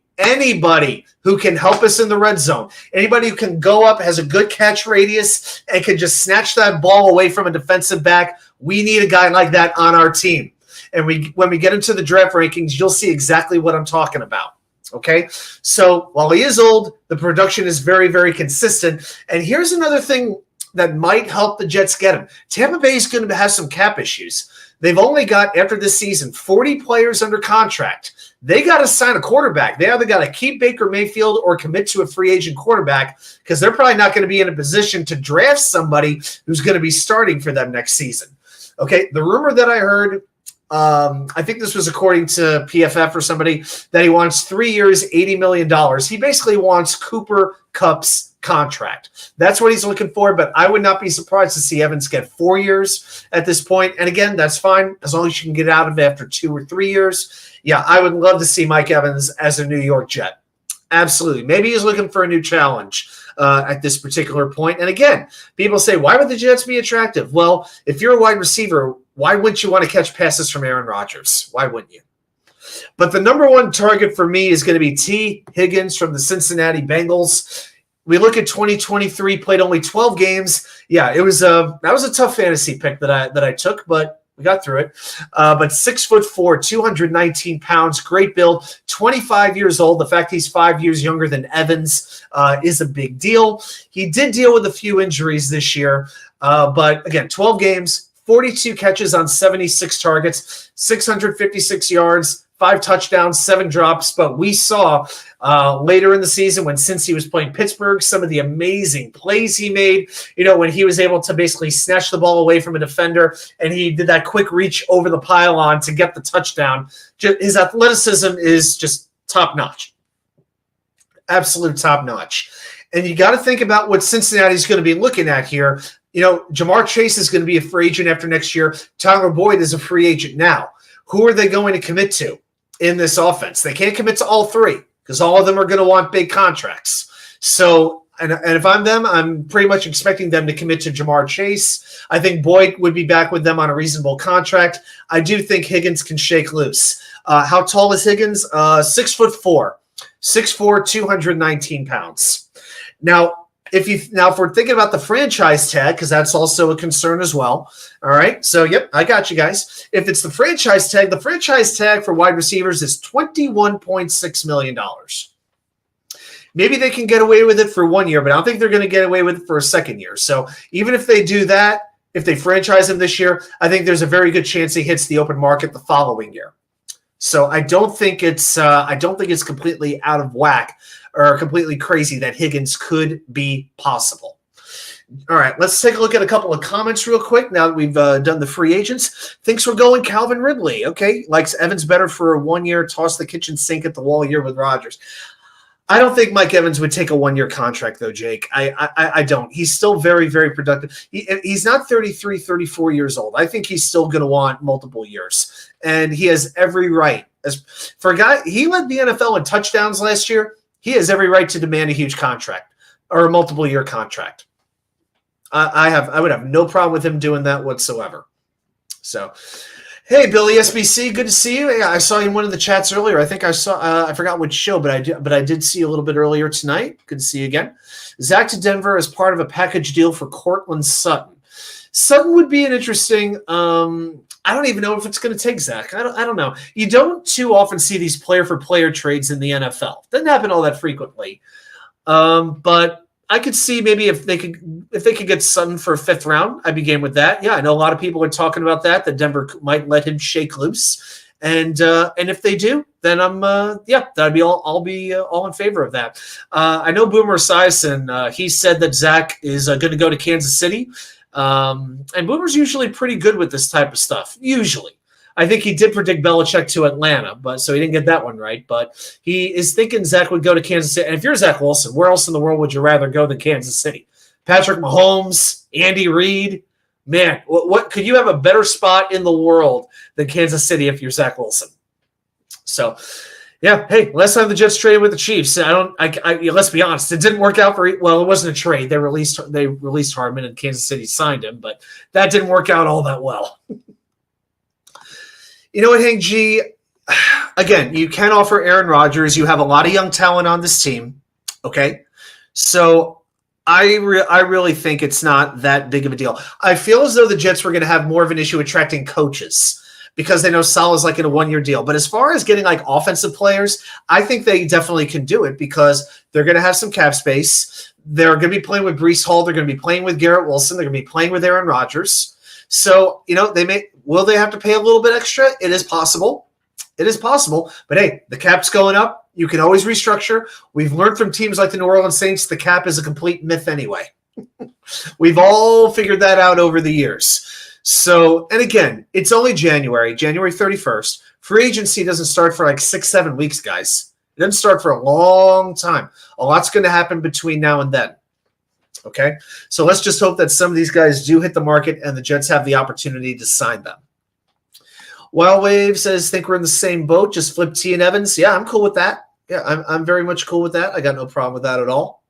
who can help us in the red zone, anybody who can go up, has a good catch radius, and can just snatch that ball away from a defensive back, we need a guy like that on our team. And when we get into the draft rankings, you'll see exactly what I'm talking about. Okay? So while he is old, the production is very, very consistent. And here's another thing that might help the Jets get him. Tampa Bay is going to have some cap issues. They've only got, after this season, 40 players under contract. They got to sign a quarterback. They either got to keep Baker Mayfield or commit to a free agent quarterback, because they're probably not going to be in a position to draft somebody who's going to be starting for them next season. Okay, the rumor that I heard, I think this was according to PFF or somebody, that he wants 3 years, $80 million. He basically wants Cooper Kupp's contract. That's what he's looking for, but I would not be surprised to see Evans get 4 years at this point. And again, that's fine as long as you can get out of it after 2 or 3 years. Yeah, I would love to see Mike Evans as a New York Jet. Absolutely. Maybe he's looking for a new challenge at this particular point. And again, people say, why would the Jets be attractive? Well, if you're a wide receiver, why wouldn't you want to catch passes from Aaron Rodgers? Why wouldn't you? But the number 1 target for me is going to be T. Higgins from the Cincinnati Bengals. We look at 2023, played only 12 games. Yeah, that was a tough fantasy pick that I took, but we got through it. But 6'4", 219 pounds, great build, 25 years old. The fact he's 5 years younger than Evans is a big deal. He did deal with a few injuries this year, but again, 12 games, 42 catches on 76 targets, 656 yards, 5 touchdowns, 7 drops. But we saw later in the season, since he was playing Pittsburgh, some of the amazing plays he made, when he was able to basically snatch the ball away from a defender and he did that quick reach over the pylon to get the touchdown. His athleticism is just top notch. Absolute top notch. And you got to think about what Cincinnati's going to be looking at here. Jamar Chase is going to be a free agent after next year. Tyler Boyd is a free agent now. Who are they going to commit to in this offense? They can't commit to all 3 because all of them are going to want big contracts. So, and if I'm them, I'm pretty much expecting them to commit to Jamar Chase. I think Boyd would be back with them on a reasonable contract. I do think Higgins can shake loose. How tall is Higgins? 6'4", 6'4", 219 pounds. Now, if we're thinking about the franchise tag, because that's also a concern as well. All right. So, yep, I got you guys. If it's the franchise tag for wide receivers is $21.6 million. Maybe they can get away with it for 1 year, but I don't think they're going to get away with it for a second year. So even if they do that, if they franchise him this year, I think there's a very good chance he hits the open market the following year. So I don't think it's completely out of whack or completely crazy that Higgins could be possible. All right, let's take a look at a couple of comments real quick now that we've done the free agents. Thinks we're going Calvin Ridley. Okay, likes Evans better for a 1 year, toss the kitchen sink at the wall year with Rodgers. I don't think Mike Evans would take a one-year contract, though, Jake. I don't. He's still very, very productive. He's not 33, 34 years old. I think he's still going to want multiple years. And he has every right. For a guy, he led the NFL in touchdowns last year. He has every right to demand a huge contract or a multiple-year contract. I would have no problem with him doing that whatsoever. So, hey, Billy SBC, good to see you. I saw you in one of the chats earlier. I think I saw. I forgot which show, but I did see you a little bit earlier tonight. Good to see you again. Zach to Denver as part of a package deal for Cortland Sutton. Sutton would be an interesting. I don't even know if it's going to take Zach. I don't know. You don't too often see these player-for-player trades in the NFL. Doesn't happen all that frequently. But I could see maybe if they could get Sutton for a fifth round, I'd be game with that. Yeah, I know a lot of people are talking about that Denver might let him shake loose. And if they do, then that'd be I'll be all in favor of that. I know Boomer Esiason, he said that Zach is going to go to Kansas City. And Boomer's usually pretty good with this type of stuff. Usually. I think he did predict Belichick to Atlanta, so he didn't get that one right. But he is thinking Zach would go to Kansas City. And if you're Zach Wilson, where else in the world would you rather go than Kansas City? Patrick Mahomes, Andy Reid. Man, what could you have a better spot in the world than Kansas City if you're Zach Wilson? So, yeah. Hey, last time the Jets traded with the Chiefs, let's be honest, it didn't work out it wasn't a trade. They released Hardman and Kansas City signed him, but that didn't work out all that well. You know what, Hank G? Again, you can offer Aaron Rodgers. You have a lot of young talent on this team. Okay, so I really think it's not that big of a deal. I feel as though the Jets were going to have more of an issue attracting coaches because they know Saleh's like in a one-year deal. But as far as getting like offensive players, I think they definitely can do it because they're going to have some cap space. They're going to be playing with Breece Hall. They're going to be playing with Garrett Wilson. They're going to be playing with Aaron Rodgers. So, will they have to pay a little bit extra? It is possible. But hey, the cap's going up. You can always restructure. We've learned from teams like the New Orleans Saints, the cap is a complete myth anyway. We've all figured that out over the years. So, and again, it's only January 31st. Free agency doesn't start for like 6-7 weeks, guys. It doesn't start for a long time. A lot's going to happen between now and then. Okay, so let's just hope that some of these guys do hit the market and the Jets have the opportunity to sign them. Wild Wave says, think we're in the same boat, just flip T and Evans. Yeah, I'm cool with that. Yeah, I'm very much cool with that. I got no problem with that at all.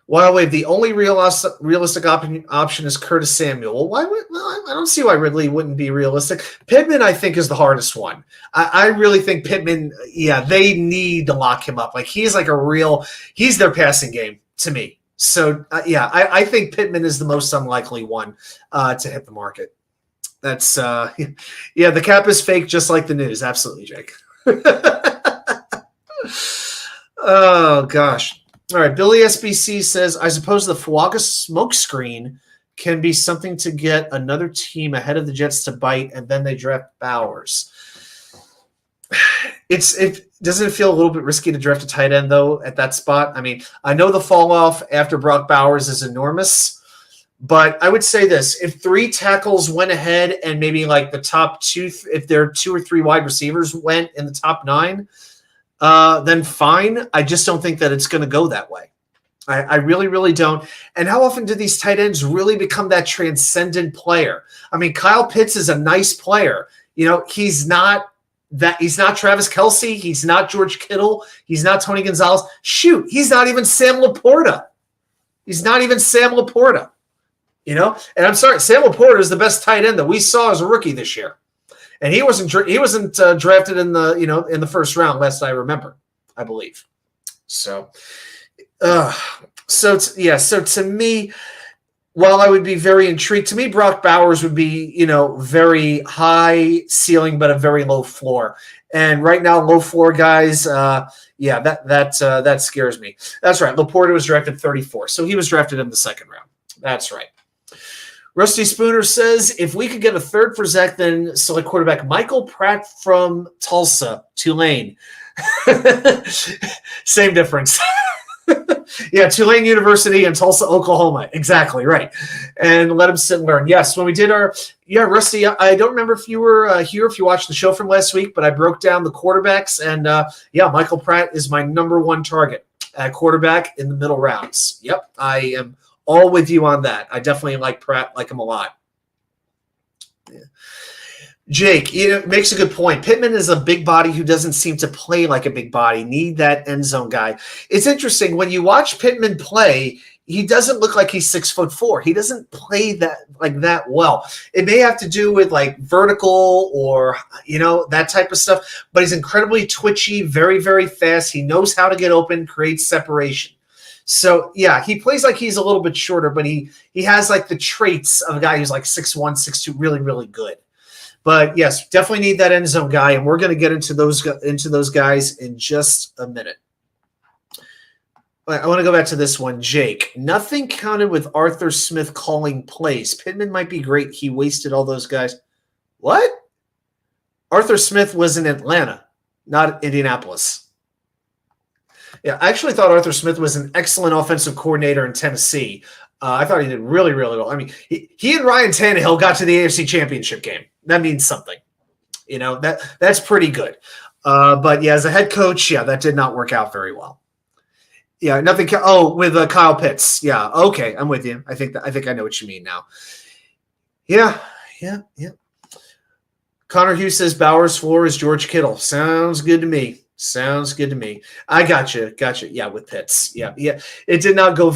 Wild Wave, the only realistic option is Curtis Samuel. Well, I don't see why Ridley wouldn't be realistic. Pittman, I think, is the hardest one. I really think Pittman, they need to lock him up. Like, he's like he's their passing game to me. So, I think Pittman is the most unlikely one to hit the market. That's, the cap is fake just like the news. Absolutely, Jake. Oh, gosh. All right, Billy SBC says, I suppose the Fuaga smokescreen can be something to get another team ahead of the Jets to bite, and then they draft Bowers. Doesn't it feel a little bit risky to draft a tight end, though, at that spot? I mean, I know the fall-off after Brock Bowers is enormous, but I would say this. If 3 tackles went ahead and maybe like the top 2, if there are 2 or 3 wide receivers went in the top 9, then fine. I just don't think that it's going to go that way. I really, really don't. And how often do these tight ends really become that transcendent player? I mean, Kyle Pitts is a nice player. He's not Travis Kelce. He's not George Kittle. He's not Tony Gonzalez. Shoot, he's not even Sam Laporta. And I'm sorry, Sam Laporta is the best tight end that we saw as a rookie this year. And he wasn't drafted in the first round, last I remember, I believe. So to me, while I would be very intrigued, to me Brock Bowers would be very high ceiling but a very low floor. And right now, low floor guys, that scares me. That's right. Laporta was drafted 34, so he was drafted in the second round. That's right. Rusty Spooner says, if we could get a third for Zach, then select quarterback Michael Pratt from Tulsa, Tulane. Same difference. Yeah, Tulane University in Tulsa, Oklahoma. Exactly, right. And let them sit and learn. Yes, when we did Rusty, I don't remember if you were here, if you watched the show from last week, but I broke down the quarterbacks. And, Michael Pratt is my number one target at quarterback in the middle rounds. Yep, I am all with you on that. I definitely like Pratt, like him a lot. Yeah. Jake, makes a good point. Pittman is a big body who doesn't seem to play like a big body. Need that end zone guy. It's interesting when you watch Pittman play. He doesn't look like he's 6'4". He doesn't play that well. It may have to do with like vertical or that type of stuff. But he's incredibly twitchy, very very fast. He knows how to get open, create separation. So yeah, he plays like he's a little bit shorter, but he has like the traits of a guy who's like 6'1", 6'2", really really good. But yes, definitely need that end zone guy, and we're going to get into those guys in just a minute. I want to go back to this one, Jake. Nothing counted with Arthur Smith calling plays. Pittman might be great. He wasted all those guys. What? Arthur Smith was in Atlanta, not Indianapolis. Yeah, I actually thought Arthur Smith was an excellent offensive coordinator in Tennessee. I thought he did really, really well. I mean, he and Ryan Tannehill got to the AFC Championship game. That means something. That's pretty good. But yeah, as a head coach, yeah, that did not work out very well. Yeah, nothing. With Kyle Pitts. Yeah, okay, I'm with you. I think I know what you mean now. Yeah. Connor Hughes says Bauer's floor is George Kittle. Sounds good to me. I got you. Yeah, with Pitts. Yeah. It did not go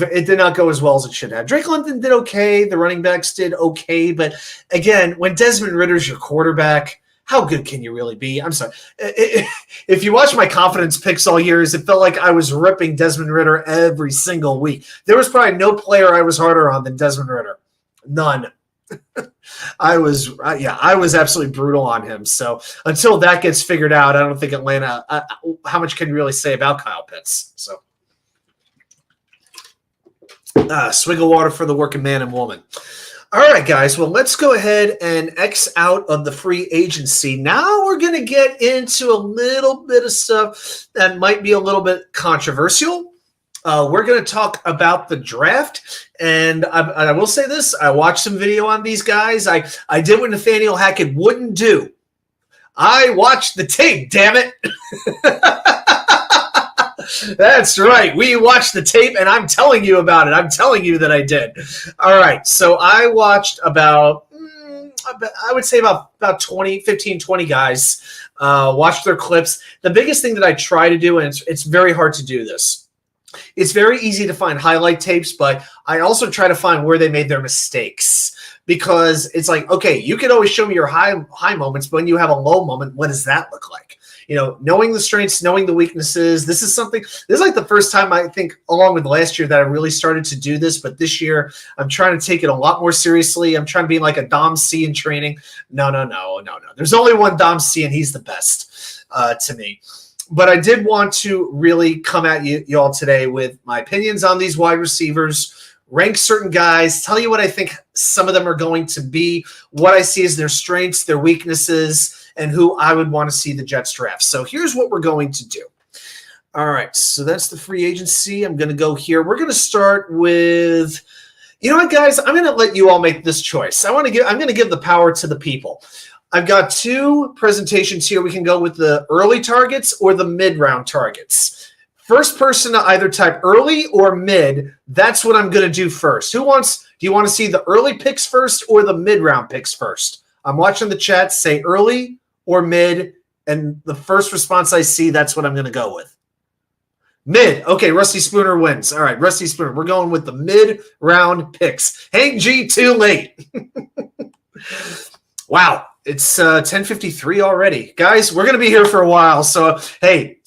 as well as it should have. Drake London did okay. The running backs did okay, but again, when Desmond Ritter's your quarterback, how good can you really be? I'm sorry. If you watch my confidence picks all years, it felt like I was ripping Desmond Ridder every single week. There was probably no player I was harder on than Desmond Ridder. None. I was absolutely brutal on him. So until that gets figured out, I don't think Atlanta. How much can you really say about Kyle Pitts? So, swig of water for the working man and woman. All right, guys. Well, let's go ahead and X out of the free agency. Now we're going to get into a little bit of stuff that might be a little bit controversial. We're going to talk about the draft, and I will say this. I watched some video on these guys. I did what Nathaniel Hackett wouldn't do. I watched the tape, damn it. That's right. We watched the tape, and I'm telling you about it. I'm telling you that I did. All right, so I watched about 15, 20 guys, watched their clips. The biggest thing that I try to do, and it's very hard to do this, it's very easy to find highlight tapes, but I also try to find where they made their mistakes, because it's like, okay, you can always show me your high moments, but when you have a low moment, what does that look like? Knowing the strengths, knowing the weaknesses. This is like the first time, I think, along with last year, that I really started to do this. But this year, I'm trying to take it a lot more seriously. I'm trying to be like a Dom C in training. No. There's only one Dom C, and he's the best to me. But I did want to really come at y'all today with my opinions on these wide receivers, rank certain guys, tell you what I think some of them are going to be, what I see as their strengths, their weaknesses, and who I would want to see the Jets draft. So here's what we're going to do. All right, so that's the free agency. I'm going to go here. We're going to start with, you know what, guys? I'm going to let you all make this choice. I'm going to give the power to the people. I've got two presentations here. We can go with the early targets or the mid-round targets. First person to either type early or mid, that's what I'm going to do first. Do you want to see the early picks first or the mid-round picks first? I'm watching the chat. Say early or mid, and the first response I see, that's what I'm going to go with. Mid. Okay, Rusty Spooner wins. All right, Rusty Spooner. We're going with the mid-round picks. Hank G, too late. Wow. It's 10:53 already. Guys, we're going to be here for a while. So, hey,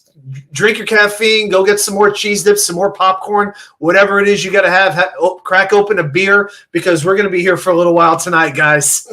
drink your caffeine, go get some more cheese dips, some more popcorn, whatever it is you got to have. Crack open a beer, because we're going to be here for a little while tonight, guys.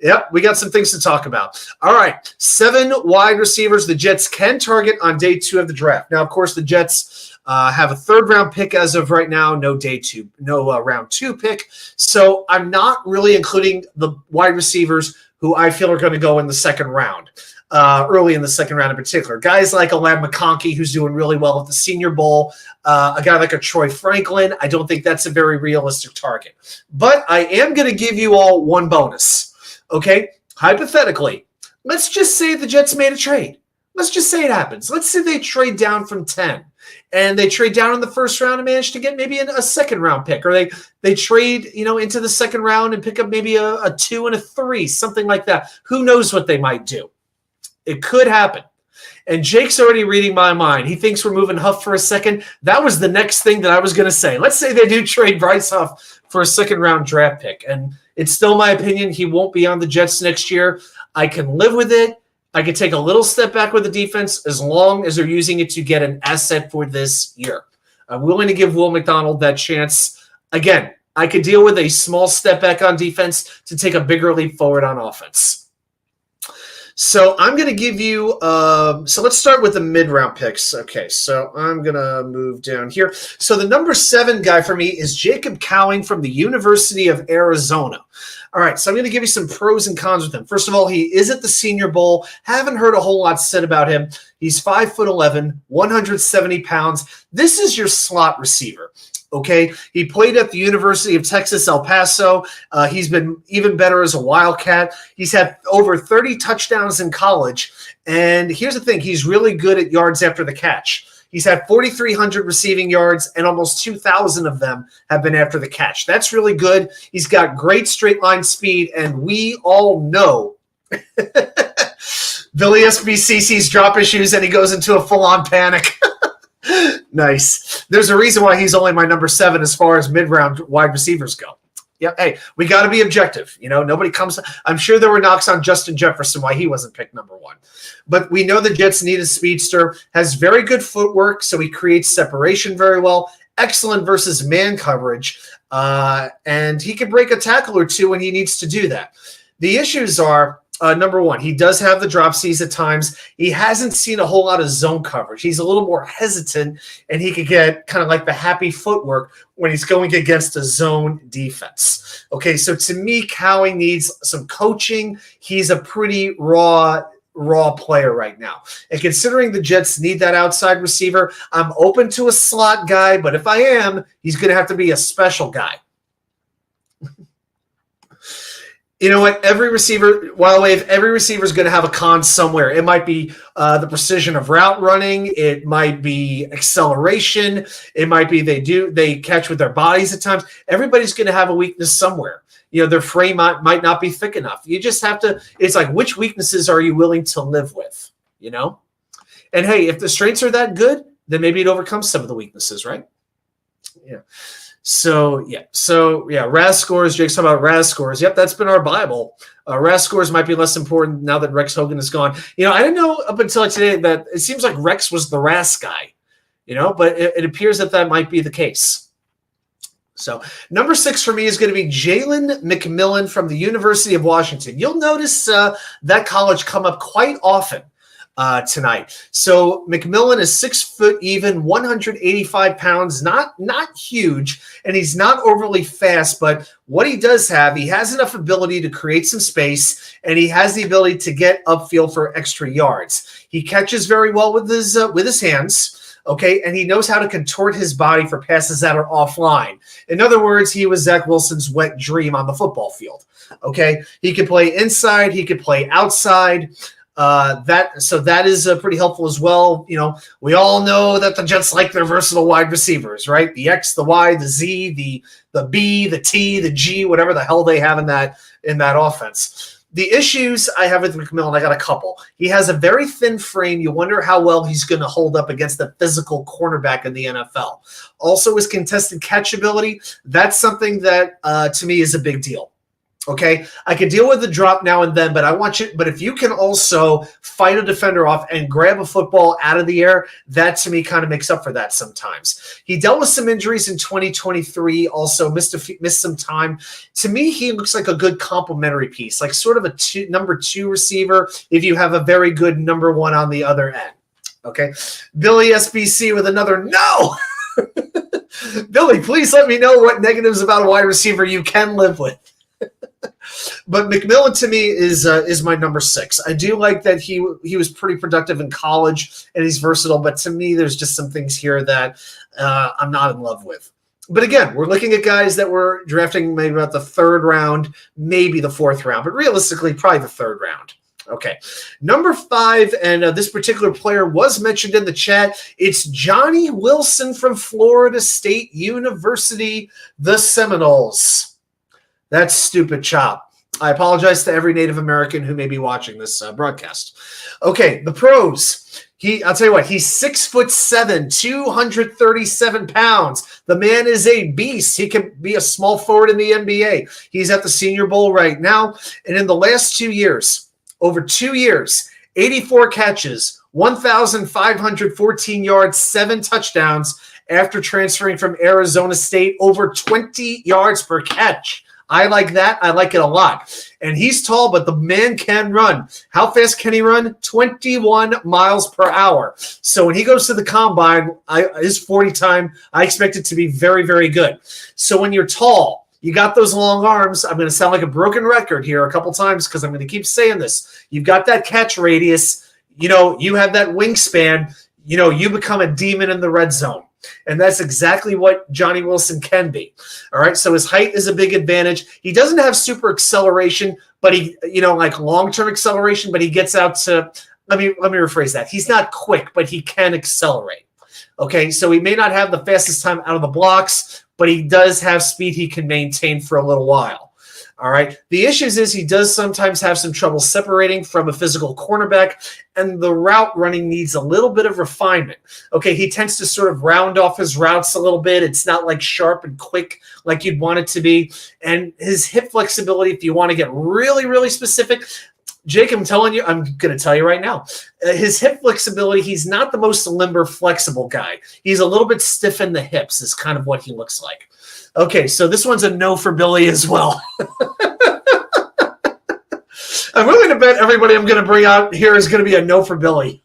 Yep, we got some things to talk about. All right, 7 wide receivers the Jets can target on day 2 of the draft. Now, of course, the Jets Have a third-round pick as of right now, no round 2 pick. So I'm not really including the wide receivers who I feel are going to go in the second round, early in the second round in particular. Guys like Alad McConkey, who's doing really well at the Senior Bowl. A guy like a Troy Franklin, I don't think that's a very realistic target. But I am going to give you all one bonus, okay? Hypothetically, let's just say the Jets made a trade. Let's just say it happens. Let's say they trade down from 10 and they trade down in the first round and manage to get maybe a second round pick, or they trade, into the second round and pick up maybe a 2 and a 3, something like that. Who knows what they might do? It could happen. And Jake's already reading my mind. He thinks we're moving Huff for a second. That was the next thing that I was going to say. Let's say they do trade Bryce Huff for a second round draft pick. And it's still my opinion he won't be on the Jets next year. I can live with it. I could take a little step back with the defense as long as they're using it to get an asset for this year. I'm willing to give Will McDonald that chance. Again, I could deal with a small step back on defense to take a bigger leap forward on offense. So I'm going to give you so let's start with the mid-round picks. Okay, so I'm going to move down here. So the number 7 guy for me is Jacob Cowing from the University of Arizona. All right, so I'm going to give you some pros and cons with him. First of all, he is at the Senior Bowl. Haven't heard a whole lot said about him. He's 5'11", 170 pounds. This is your slot receiver. Okay, he played at the University of Texas, El Paso. He's been even better as a Wildcat. He's had over 30 touchdowns in college. And here's the thing. He's really good at yards after the catch. He's had 4,300 receiving yards, and almost 2,000 of them have been after the catch. That's really good. He's got great straight line speed, and we all know Billy SBC sees drop issues, and he goes into a full-on panic. Nice. There's a reason why he's only my number 7 as far as mid-round wide receivers go. Yeah, hey, we got to be objective. Nobody comes. I'm sure there were knocks on Justin Jefferson why he wasn't picked number 1. But we know the Jets need a speedster, has very good footwork, so he creates separation very well, excellent versus man coverage, and he can break a tackle or two when he needs to do that. The issues are, number 1, he does have the dropsies at times. He hasn't seen a whole lot of zone coverage. He's a little more hesitant, and he could get kind of like the happy footwork when he's going against a zone defense. Okay, so to me, Cowing needs some coaching. He's a pretty raw player right now. And considering the Jets need that outside receiver, I'm open to a slot guy, but if I am, he's going to have to be a special guy. You know what? Every receiver is going to have a con somewhere. It might be the precision of route running. It might be acceleration. It might be they catch with their bodies at times. Everybody's going to have a weakness somewhere. Their frame might not be thick enough. You just have to. It's like, which weaknesses are you willing to live with? And hey, if the strengths are that good, then maybe it overcomes some of the weaknesses, right? Yeah. So RAS scores. Jake's talking about RAS scores. Yep, that's been our Bible. RAS scores might be less important now that Rex Hogan is gone. I didn't know up until today that it seems like Rex was the RAS guy, but it appears that might be the case. So number 6 for me is going to be Jalen McMillan from the University of Washington. You'll notice that college come up quite often tonight. So McMillan is 6 foot even, 185 pounds, not huge, and he's not overly fast, but what he does have, he has enough ability to create some space, and he has the ability to get upfield for extra yards. He catches very well with his hands. Okay, and he knows how to contort his body for passes that are offline. In other words, he was Zach Wilson's wet dream on the football field. Okay, he could play inside, he could play outside. That is pretty helpful as well. We all know that the Jets like their versatile wide receivers, right? The X, the Y, the Z, the B, the T, the G, whatever the hell they have in that offense. The issues I have with McMillan, I got a couple. He has a very thin frame. You wonder how well he's going to hold up against the physical cornerback in the NFL. Also, his contested catchability, that's something that to me is a big deal. Okay, I can deal with the drop now and then, but But if you can also fight a defender off and grab a football out of the air, that to me kind of makes up for that sometimes. He dealt with some injuries in 2023. Also missed some time. To me, he looks like a good complementary piece, like sort of a number 2 receiver if you have a very good number 1 on the other end. Okay. Billy SBC with another no. Billy, please let me know what negatives about a wide receiver you can live with. But McMillan to me is my number 6. I do like that he was pretty productive in college and he's versatile, but to me there's just some things here that I'm not in love with. But again, we're looking at guys that we're drafting maybe about the 3rd round, maybe the 4th round, but realistically probably the 3rd round. Okay, number 5, and this particular player was mentioned in the chat. It's Johnny Wilson from Florida State University, the Seminoles. That's stupid chop. I apologize to every Native American who may be watching this broadcast. Okay, the pros. I'll tell you what, he's 6'7", 237 pounds. The man is a beast. He can be a small forward in the NBA. He's at the Senior Bowl right now. And in the last 2 years, over 2 years, 84 catches, 1,514 yards, 7 touchdowns after transferring from Arizona State, over 20 yards per catch. I like that. I like it a lot. And he's tall, but the man can run. How fast can he run? 21 miles per hour. So when he goes to the combine, his 40 time, I expect it to be very, very good. So when you're tall, you got those long arms. I'm going to sound like a broken record here a couple times because I'm going to keep saying this. You've got that catch radius. You have that wingspan. You become a demon in the red zone. And that's exactly what Johnny Wilson can be. All right. So his height is a big advantage. He doesn't have super acceleration, but he, like long-term acceleration, but he gets out to, let me rephrase that. He's not quick, but he can accelerate. Okay. So he may not have the fastest time out of the blocks, but he does have speed he can maintain for a little while. All right. The issues is he does sometimes have some trouble separating from a physical cornerback, and the route running needs a little bit of refinement. Okay. He tends to sort of round off his routes a little bit. It's not like sharp and quick like you'd want it to be. And his hip flexibility, if you want to get really, really specific, Jake, I'm going to tell you right now, his hip flexibility, he's not the most limber, flexible guy. He's a little bit stiff in the hips is kind of what he looks like. Okay, so this one's a no for Billy as well. I'm willing to bet everybody I'm going to bring out here is going to be a no for Billy.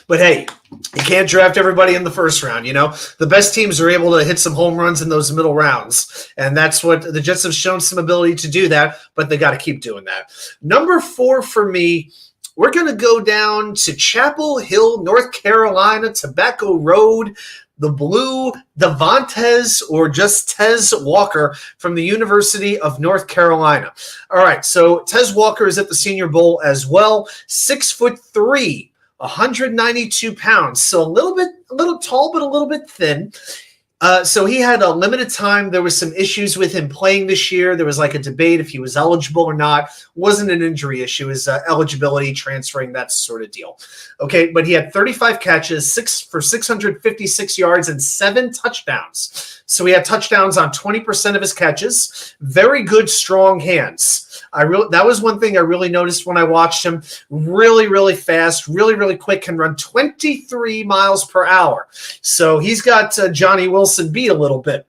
But hey, you can't draft everybody in the first round, The best teams are able to hit some home runs in those middle rounds. And that's what the Jets have shown some ability to do that, but they got to keep doing that. Number 4 for me, we're going to go down to Chapel Hill, North Carolina, Tobacco Road, the Blue Devontae or just Tez Walker from the University of North Carolina. All right, so Tez Walker is at the Senior Bowl as well, 6'3", 192 pounds, so a little tall, but a little bit thin. So he had a limited time. There was some issues with him playing this year. There was like a debate if he was eligible or not. Wasn't an injury issue. It was eligibility, transferring, that sort of deal. Okay, but he had 35 catches, 656 yards, and 7 touchdowns. So he had touchdowns on 20% of his catches. Very good, strong hands. That was one thing I really noticed when I watched him. Really, really fast, really, really quick, can run 23 miles per hour. So he's got Johnny Wilson beat a little bit.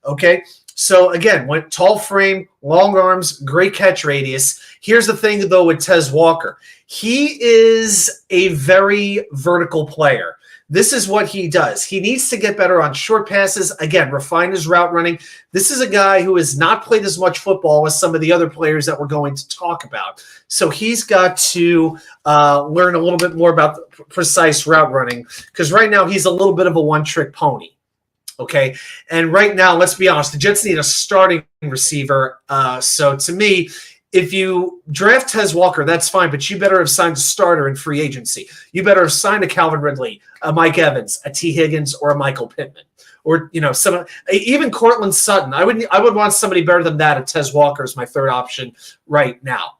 Okay, so again, went tall frame, long arms, great catch radius. Here's the thing, though, with Tez Walker. He is a very vertical player. This is what he does. He needs to get better on short passes. Again, refine his route running. This is a guy who has not played as much football as some of the other players that we're going to talk about. So he's got to learn a little bit more about the precise route running, because right now he's a little bit of a one-trick pony. Okay, and right now, let's be honest, the Jets need a starting receiver. So to me, if you draft Tez Walker, that's fine, but you better have signed a starter in free agency. You better have signed a Calvin Ridley, a Mike Evans, a T. Higgins, or a Michael Pittman, or even Cortland Sutton. I would want somebody better than that. If Tez Walker is my third option right now.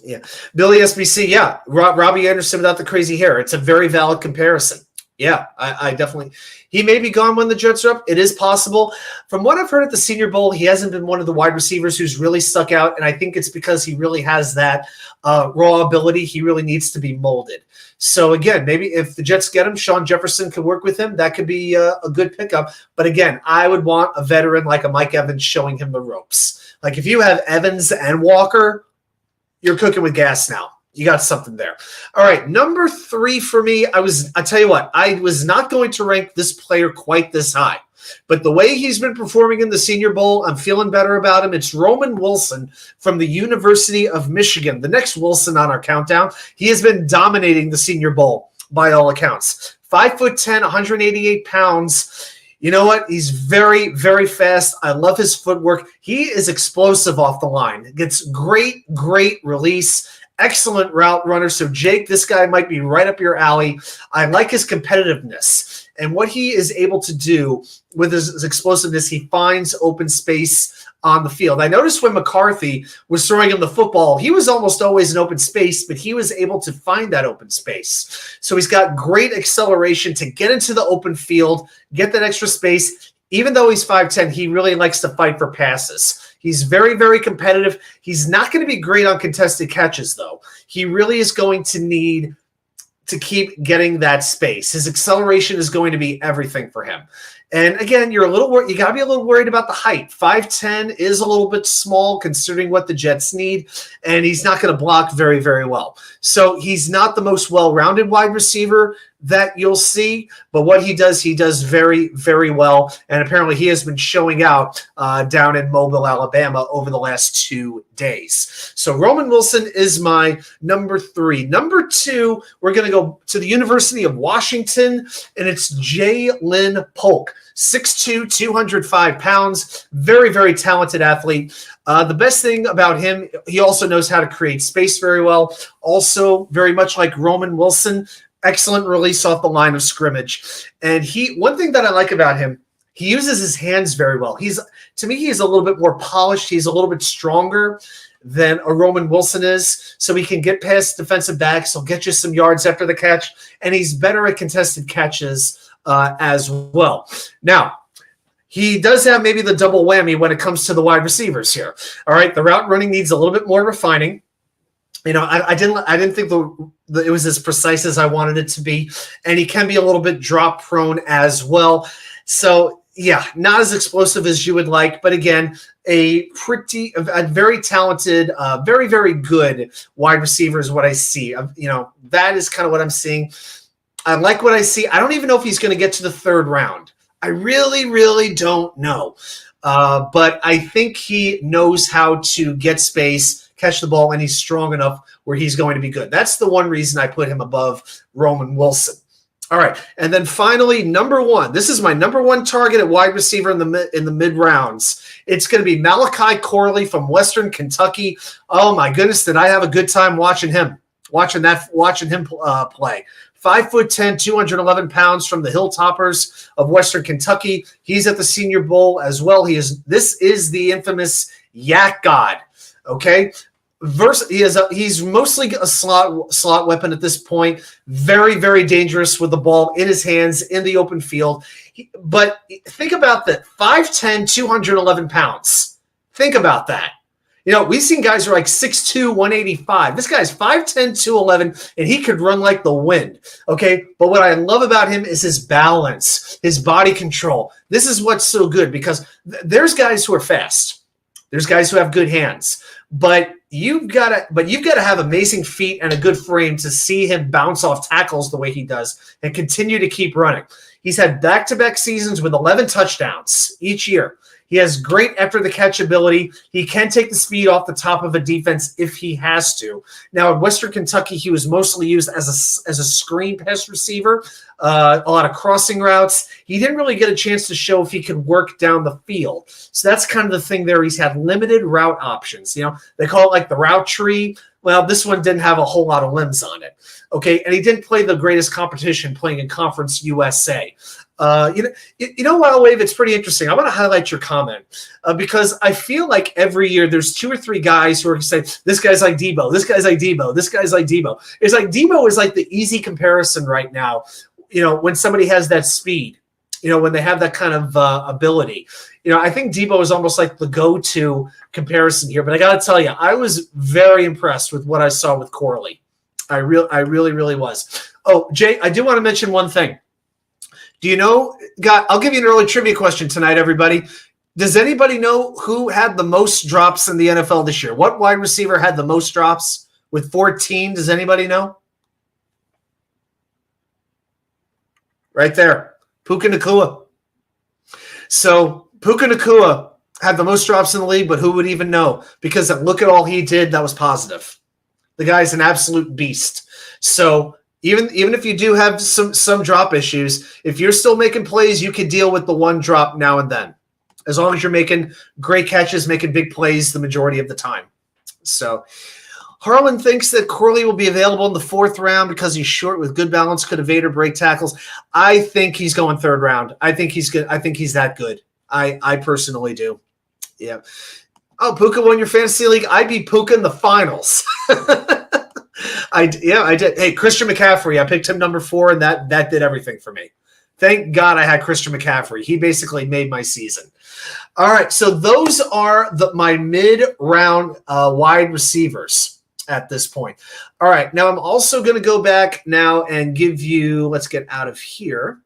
Yeah, Billy SBC. Yeah, Robbie Anderson without the crazy hair. It's a very valid comparison. Yeah, I definitely. He may be gone when the Jets are up. It is possible. From what I've heard at the Senior Bowl, he hasn't been one of the wide receivers who's really stuck out, and I think it's because he really has that raw ability. He really needs to be molded. So, again, maybe if the Jets get him, Sean Jefferson could work with him. That could be a good pickup. But, again, I would want a veteran like a Mike Evans showing him the ropes. Like if you have Evans and Walker, you're cooking with gas now. You got something there. All right, number 3 for me, I tell you what, I was not going to rank this player quite this high. But the way he's been performing in the Senior Bowl, I'm feeling better about him. It's Roman Wilson from the University of Michigan, the next Wilson on our countdown. He has been dominating the Senior Bowl by all accounts. 5'10", 188 pounds. You know what? He's very, very fast. I love his footwork. He is explosive off the line. Gets great release. Excellent route runner. So, Jake, this guy might be right up your alley. I like his competitiveness and what he is able to do with his explosiveness. He finds open space on the field. I noticed when McCarthy was throwing him the football, he was almost always in open space, but he was able to find that open space. So he's got great acceleration to get into the open field, get that extra space. Even though he's 5'10", he really likes to fight for passes. He's very, very competitive. He's not going to be great on contested catches, though. He really is going to need to keep getting that space. His acceleration is going to be everything for him. And again, you got to be a little worried about the height. 5'10" is a little bit small considering what the Jets need, and he's not going to block very, very well. So he's not the most well-rounded wide receiver that you'll see, but what he does very, very well. And apparently he has been showing out down in Mobile, Alabama over the last 2 days. So Roman Wilson is my number 3. Number 2, we're going to go to the University of Washington, and it's Jalen Polk. 6'2", 205 pounds, very, very talented athlete. The best thing about him, he also knows how to create space very well. Also, very much like Roman Wilson, excellent release off the line of scrimmage. And one thing that I like about him, he uses his hands very well. To me, he's a little bit more polished. He's a little bit stronger than a Roman Wilson is. So he can get past defensive backs. He'll get you some yards after the catch. And he's better at contested catches as well. Now, he does have maybe the double whammy when it comes to the wide receivers here. All right, the route running needs a little bit more refining. You know, I didn't think it was as precise as I wanted it to be, and he can be a little bit drop prone as well. So yeah, not as explosive as you would like, but again, a very talented, very, very good wide receiver is what I see. That is kind of what I'm seeing. I like what I see. I don't even know if he's going to get to the 3rd round. I really, really don't know. But I think he knows how to get space, catch the ball, and he's strong enough where he's going to be good. That's the one reason I put him above Roman Wilson. All right, and then finally, number 1. This is my number 1 target at wide receiver in the mid rounds. It's going to be Malachi Corley from Western Kentucky. Oh my goodness, did I have a good time watching him play? 5'10", 211 pounds from the Hilltoppers of Western Kentucky. He's at the Senior Bowl as well. This is the infamous Yak God. Okay. He's mostly a slot weapon at this point. Very, very dangerous with the ball in his hands in the open field. But think about that. 5'10", 211 pounds. Think about that. You know, we've seen guys who are like 6'2", 185. This guy's 5'10", 211, and he could run like the wind, okay? But what I love about him is his balance, his body control. This is what's so good because there's guys who are fast. There's guys who have good hands. But you've got to have amazing feet and a good frame to see him bounce off tackles the way he does and continue to keep running. He's had back-to-back seasons with 11 touchdowns each year. He has great after-the-catch ability. He can take the speed off the top of a defense if he has to. Now, in Western Kentucky, he was mostly used as a screen pass receiver, a lot of crossing routes. He didn't really get a chance to show if he could work down the field. So that's kind of the thing there. He's had limited route options. You know, they call it like the route tree. Well, this one didn't have a whole lot of limbs on it. Okay, and he didn't play the greatest competition playing in Conference USA. You know, Wild Wave, it's pretty interesting. I want to highlight your comment because I feel like every year there's 2 or 3 guys who are saying, this guy's like Debo, this guy's like Debo, this guy's like Debo. It's like Debo is like the easy comparison right now, you know, when somebody has that speed, you know, when they have that kind of ability. You know, I think Debo is almost like the go-to comparison here. But I got to tell you, I was very impressed with what I saw with Corley. I really, really was. Oh, Jay, I do want to mention one thing. Do you know, I'll give you an early trivia question tonight, everybody. Does anybody know who had the most drops in the NFL this year? What wide receiver had the most drops with 14? Does anybody know? Right there, Puka Nacua. So Puka Nacua had the most drops in the league, but who would even know? Because look at all he did that was positive. The guy's an absolute beast. So even if you do have some drop issues, if you're still making plays, you can deal with the one drop now and then, as long as you're making great catches, making big plays the majority of the time. So Harlan thinks that Corley will be available in the 4th round because he's short with good balance, could evade or break tackles. I think he's going 3rd round. I think he's good. I think he's that good. I personally do. Yeah. Oh, Puka won your fantasy league. I beat Puka in the finals. I did. Hey, Christian McCaffrey. I picked him number 4, and that did everything for me. Thank God I had Christian McCaffrey. He basically made my season. All right, so those are my mid-round wide receivers at this point. All right, now I'm also going to go back now and give you – let's get out of here.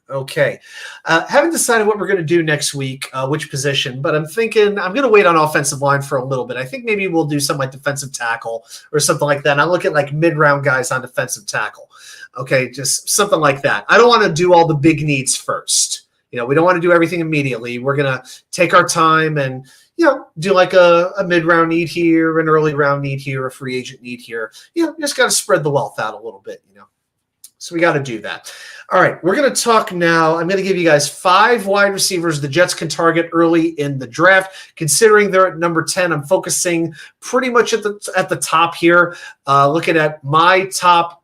Okay. Haven't decided what we're going to do next week, which position, but I'm thinking I'm going to wait on offensive line for a little bit. I think maybe we'll do something like defensive tackle or something like that. And I'll look at like mid-round guys on defensive tackle. Okay, just something like that. I don't want to do all the big needs first. We don't want to do everything immediately. We're going to take our time and, do like a mid-round need here, an early round need here, a free agent need here. Just got to spread the wealth out a little bit, So we got to do that. All right, we're going to talk now. I'm going to give you guys 5 wide receivers the Jets can target early in the draft. Considering they're at number 10, I'm focusing pretty much at the top here, looking at my top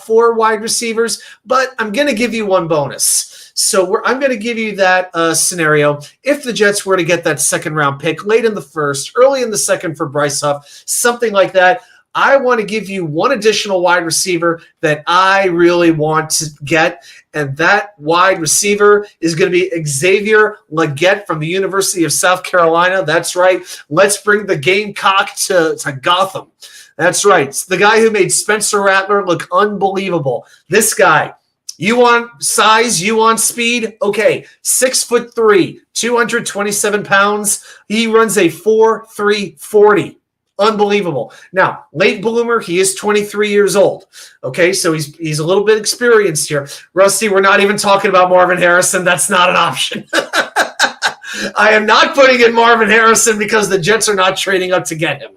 4 wide receivers, but I'm going to give you one bonus. So I'm going to give you that scenario. If the Jets were to get that 2nd round pick late in the 1st, early in the 2nd for Bryce Huff, something like that, I want to give you one additional wide receiver that I really want to get, and that wide receiver is going to be Xavier Legette from the University of South Carolina. That's right. Let's bring the Gamecock to Gotham. That's right. It's the guy who made Spencer Rattler look unbelievable. This guy. You want size? You want speed? Okay, 6'3", 227 pounds. He runs a 4.3 40. Unbelievable. Now, late bloomer, he is 23 years old. Okay, so he's a little bit experienced here. Rusty, we're not even talking about Marvin Harrison. That's not an option. I am not putting in Marvin Harrison because the Jets are not trading up to get him.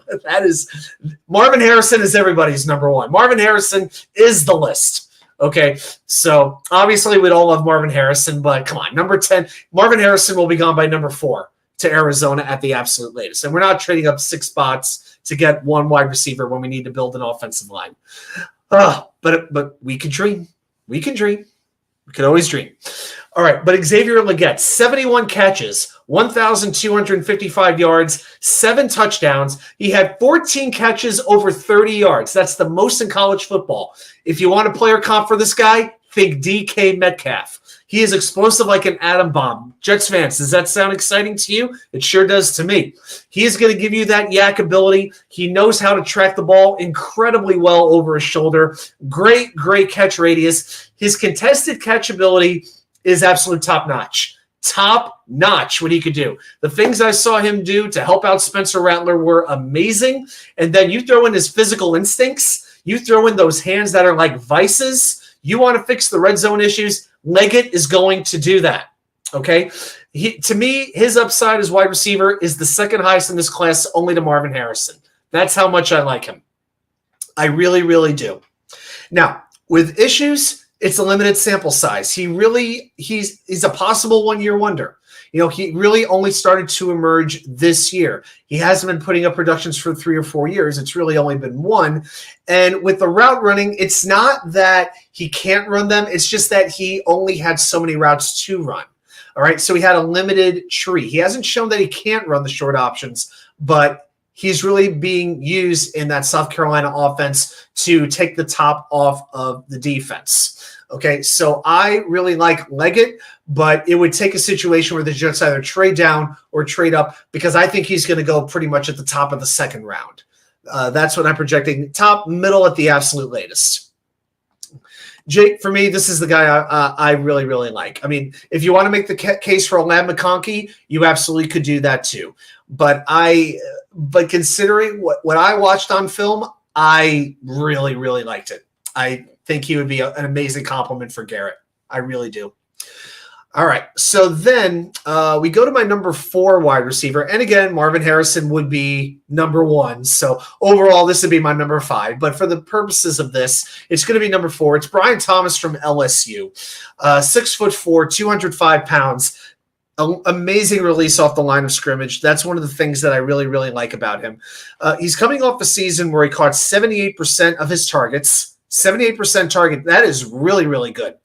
Marvin Harrison is everybody's number 1. Marvin Harrison is the list. Okay, so obviously we'd all love Marvin Harrison, but come on, number 10, Marvin Harrison will be gone by number 4 to Arizona at the absolute latest. And we're not trading up 6 spots to get one wide receiver when we need to build an offensive line. But we can dream. We can dream. We can always dream. All right, but Xavier Legette, 71 catches, 1,255 yards, 7 touchdowns. He had 14 catches over 30 yards. That's the most in college football. If you want a player comp for this guy, think DK Metcalf. He is explosive like an atom bomb. Jets fans, does that sound exciting to you? It sure does to me. He is going to give you that yak ability. He knows how to track the ball incredibly well over his shoulder. Great catch radius. His contested catch ability is absolute top-notch. Top-notch what he could do. The things I saw him do to help out Spencer Rattler were amazing. And then you throw in his physical instincts. You throw in those hands that are like vices. You want to fix the red zone issues. Legette is going to do that. Okay? To me, his upside as wide receiver is the 2nd highest in this class, only to Marvin Harrison. That's how much I like him. I really, really do. Now, with issues, it's a limited sample size. He's a possible one-year wonder. He really only started to emerge this year. He hasn't been putting up productions for 3 or 4 years. It's really only been 1. And with the route running, it's not that he can't run them. It's just that he only had so many routes to run. All right, so he had a limited tree. He hasn't shown that he can't run the short options, but he's really being used in that South Carolina offense to take the top off of the defense. Okay, so I really like Legette, but it would take a situation where the Jets either trade down or trade up because I think he's going to go pretty much at the top of the 2nd round. That's what I'm projecting. Top, middle at the absolute latest. Jake, for me, this is the guy I really, really like. I mean, if you want to make the case for a Ladd McConkey, you absolutely could do that too. But considering what I watched on film, I really, really liked it. I think he would be an amazing compliment for Garrett. I really do. All right, so then we go to my number 4 wide receiver. And again, Marvin Harrison would be number 1. So overall, this would be my number 5. But for the purposes of this, it's going to be number 4. It's Brian Thomas from LSU. 6'4", 205 pounds. Amazing release off the line of scrimmage. That's one of the things that I really, really like about him. He's coming off a season where he caught 78% of his targets. 78% target. That is really, really good.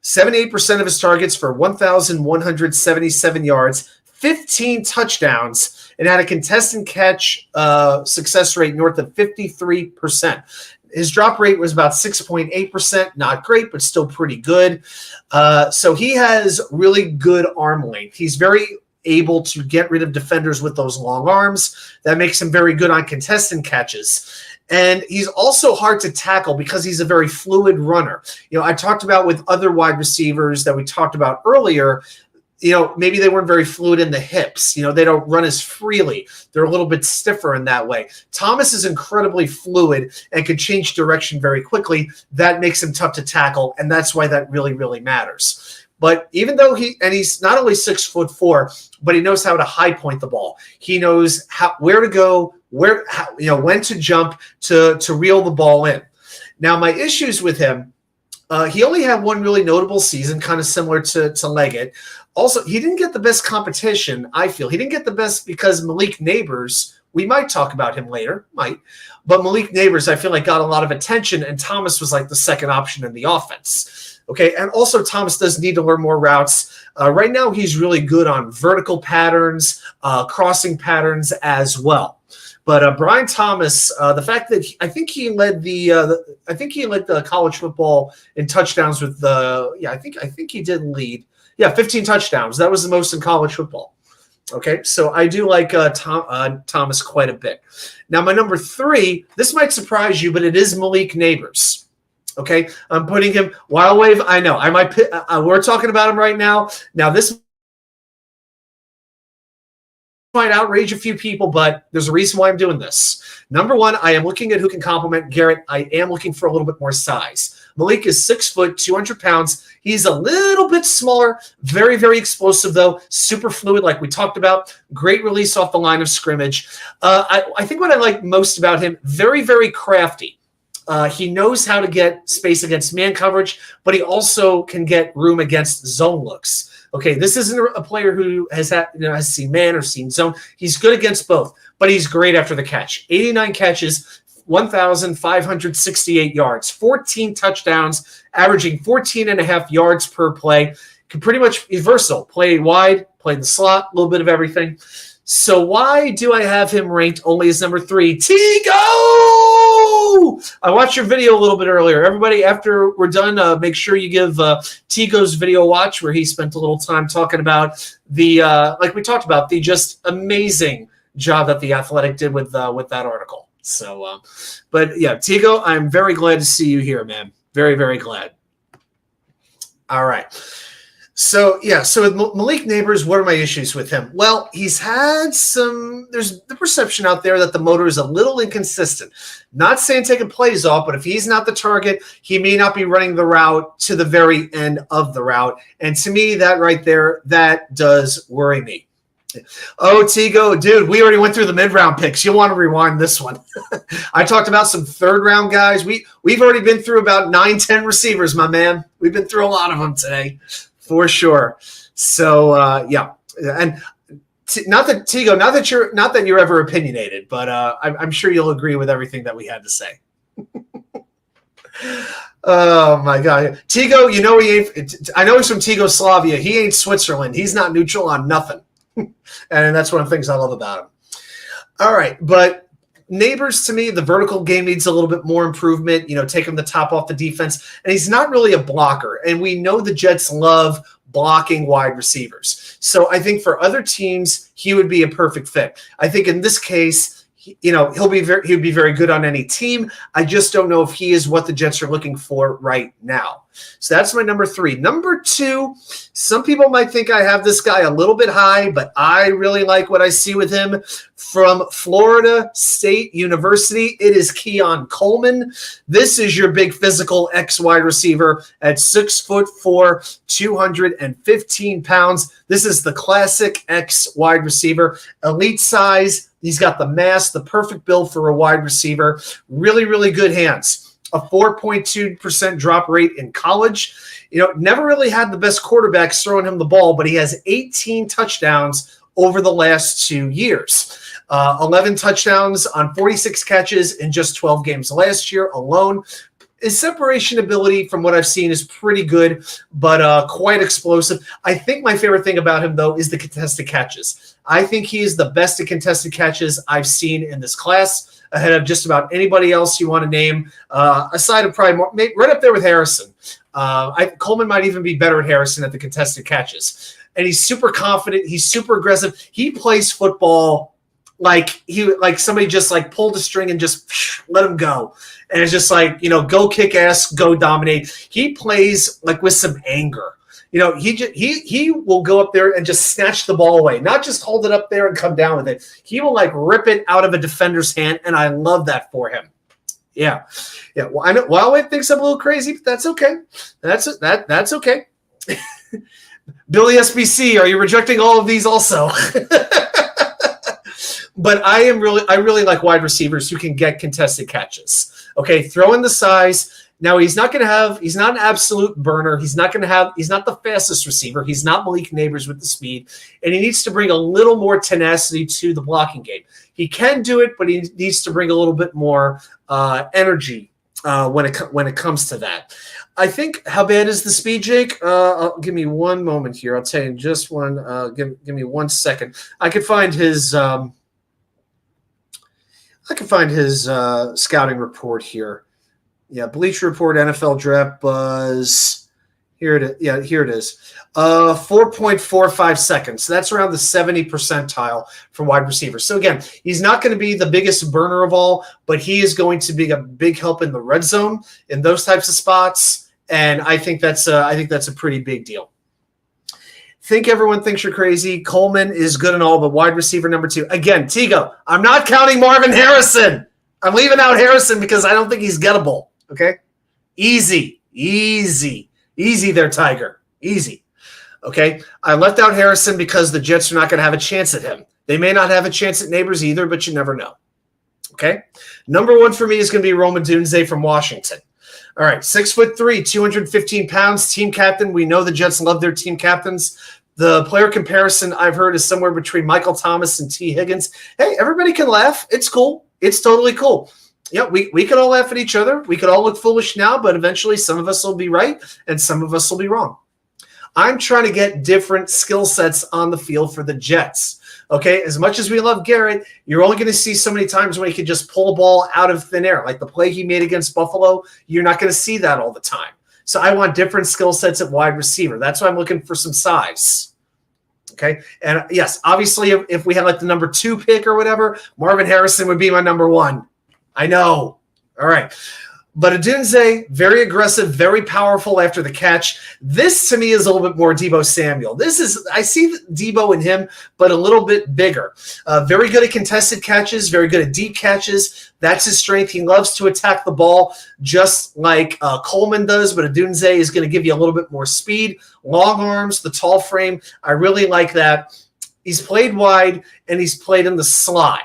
78% of his targets for 1,177 yards, 15 touchdowns, and had a contested catch success rate north of 53%. His drop rate was about 6.8%. Not great, but still pretty good. So he has really good arm length. He's very able to get rid of defenders with those long arms. That makes him very good on contested catches. And he's also hard to tackle because he's a very fluid runner. I talked about with other wide receivers that we talked about earlier, maybe they weren't very fluid in the hips. They don't run as freely. They're a little bit stiffer in that way. Thomas is incredibly fluid and can change direction very quickly. That makes him tough to tackle, and that's why that really, really matters. But even though he's not only 6'4", but he knows how to high point the ball. He knows where to go, when to jump to reel the ball in. Now, my issues with him, he only had one really notable season, kind of similar to Leggett. Also, he didn't get the best competition, I feel. He didn't get the best because Malik Neighbors, we might talk about him later, but Malik Neighbors, I feel like, got a lot of attention, and Thomas was like the second option in the offense. Okay, and also Thomas does need to learn more routes. Right now, he's really good on vertical patterns, crossing patterns as well. But Brian Thomas, the fact that I think he led the college football in touchdowns with I think he did lead. 15 touchdowns. That was the most in college football. Okay, so I do like Thomas quite a bit. Now, my number 3, this might surprise you, but it is Malik Neighbors. Okay, I'm putting him Wild Wave. I know. We're talking about him right now. Now, this might outrage a few people, but there's a reason why I'm doing this. Number 1, I am looking at who can complement Garrett. I am looking for a little bit more size. Malik is 6 foot, 200 pounds. He's a little bit smaller, very, very explosive, though, super fluid, like we talked about. Great release off the line of scrimmage. I think what I like most about him, very, very crafty. He knows how to get space against man coverage, but he also can get room against zone looks. Okay, this isn't a player who has seen man or seen zone. He's good against both, but he's great after the catch. 89 catches, 1,568 yards, 14 touchdowns, averaging 14.5 yards per play. Can pretty much be versatile. Play wide, play the slot, a little bit of everything. So why do I have him ranked only as number 3? Tigo! I watched your video a little bit earlier. Everybody, after we're done, make sure you give Tigo's video a watch, where he spent a little time talking about like we talked about, the just amazing job that The Athletic did with that article. So, but yeah, Tigo, I'm very glad to see you here, man. Very, very glad. All right. So with Malik Neighbors, what are my issues with him? Well, he's had there's the perception out there that the motor is a little inconsistent. Not saying taking plays off, but if he's not the target, he may not be running the route to the very end of the route. And to me, that right there, that does worry me. Oh, Tigo, dude, we already went through the mid-round picks. You'll want to rewind this one. I talked about some third-round guys. We've already been through about 9-10 receivers, my man. We've been through a lot of them today. For sure. So and not that you're ever opinionated, but I'm sure you'll agree with everything that we had to say. Oh my God, Tigo! He ain't. I know he's from Tigoslavia. He ain't Switzerland. He's not neutral on nothing, and that's one of the things I love about him. All right, but Neighbors, to me, the vertical game needs a little bit more improvement, taking the top off the defense. And he's not really a blocker. And we know the Jets love blocking wide receivers. So I think for other teams, he would be a perfect fit. I think in this case, he'd be very good on any team. I just don't know if he is what the Jets are looking for right now. So that's my number 3. Number 2, some people might think I have this guy a little bit high, but I really like what I see with him. From Florida State University, it is Keon Coleman. This is your big physical ex-wide receiver at 6'4", 215 pounds. This is the classic ex-wide receiver, elite size. He's got the mass, the perfect build for a wide receiver. Really, really good hands. A 4.2% drop rate in college. Never really had the best quarterbacks throwing him the ball, but he has 18 touchdowns over the last 2 years. 11 touchdowns on 46 catches in just 12 games last year alone. His separation ability, from what I've seen, is pretty good, but quite explosive. I think my favorite thing about him, though, is the contested catches. I think he is the best at contested catches I've seen in this class, ahead of just about anybody else you want to name, aside of probably right up there with Harrison. Coleman might even be better at Harrison at the contested catches. And he's super confident. He's super aggressive. He plays football like somebody just pulled a string and just let him go. And it's just go kick ass, go dominate. He plays with some anger. He will go up there and just snatch the ball away, not just hold it up there and come down with it. He will rip it out of a defender's hand, and I love that for him. Yeah. Well, I know Wildway thinks I'm a little crazy, but that's okay. That's okay. Billy SBC, are you rejecting all of these also? But I really like wide receivers who can get contested catches. Okay, throw in the size. Now he's not an absolute burner. He's not the fastest receiver. He's not Malik Neighbors with the speed, and he needs to bring a little more tenacity to the blocking game. He can do it, but he needs to bring a little bit more energy when it comes to that. I think, how bad is the speed, Jake? Give me one moment here. I'll tell you in just one. Give me 1 second. I could find his scouting report here. Yeah, Bleacher Report NFL Draft Buzz. Here it is. Yeah, here it is. 4.45 seconds. So that's around the 70 percentile for wide receivers. So again, he's not going to be the biggest burner of all, but he is going to be a big help in the red zone in those types of spots. And I think that's a pretty big deal. Think everyone thinks you're crazy. Coleman is good and all, but wide receiver number 2. Again, Tigo, I'm not counting Marvin Harrison. I'm leaving out Harrison because I don't think he's gettable. Okay? Easy there, Tiger. Easy. Okay? I left out Harrison because the Jets are not going to have a chance at him. They may not have a chance at Neighbors either, but you never know. Okay? Number 1 for me is going to be Rome Odunze from Washington. All right, 6'3", 215 pounds, team captain. We know the Jets love their team captains. The player comparison I've heard is somewhere between Michael Thomas and T. Higgins. Hey, everybody can laugh. It's cool. It's totally cool. Yeah, we could all laugh at each other. We could all look foolish now, but eventually some of us will be right and some of us will be wrong. I'm trying to get different skill sets on the field for the Jets. Okay, as much as we love Garrett, you're only going to see so many times when he can just pull a ball out of thin air. Like the play he made against Buffalo, you're not going to see that all the time. So I want different skill sets at wide receiver. That's why I'm looking for some size. Okay, and yes, obviously if we had the number 2 pick or whatever, Marvin Harrison would be my number 1. I know. All right. But Odunze, very aggressive, very powerful after the catch. This, to me, is a little bit more Deebo Samuel. I see Deebo in him, but a little bit bigger. Very good at contested catches, very good at deep catches. That's his strength. He loves to attack the ball just like Coleman does, but Odunze is going to give you a little bit more speed, long arms, the tall frame. I really like that. He's played wide, and he's played in the slot.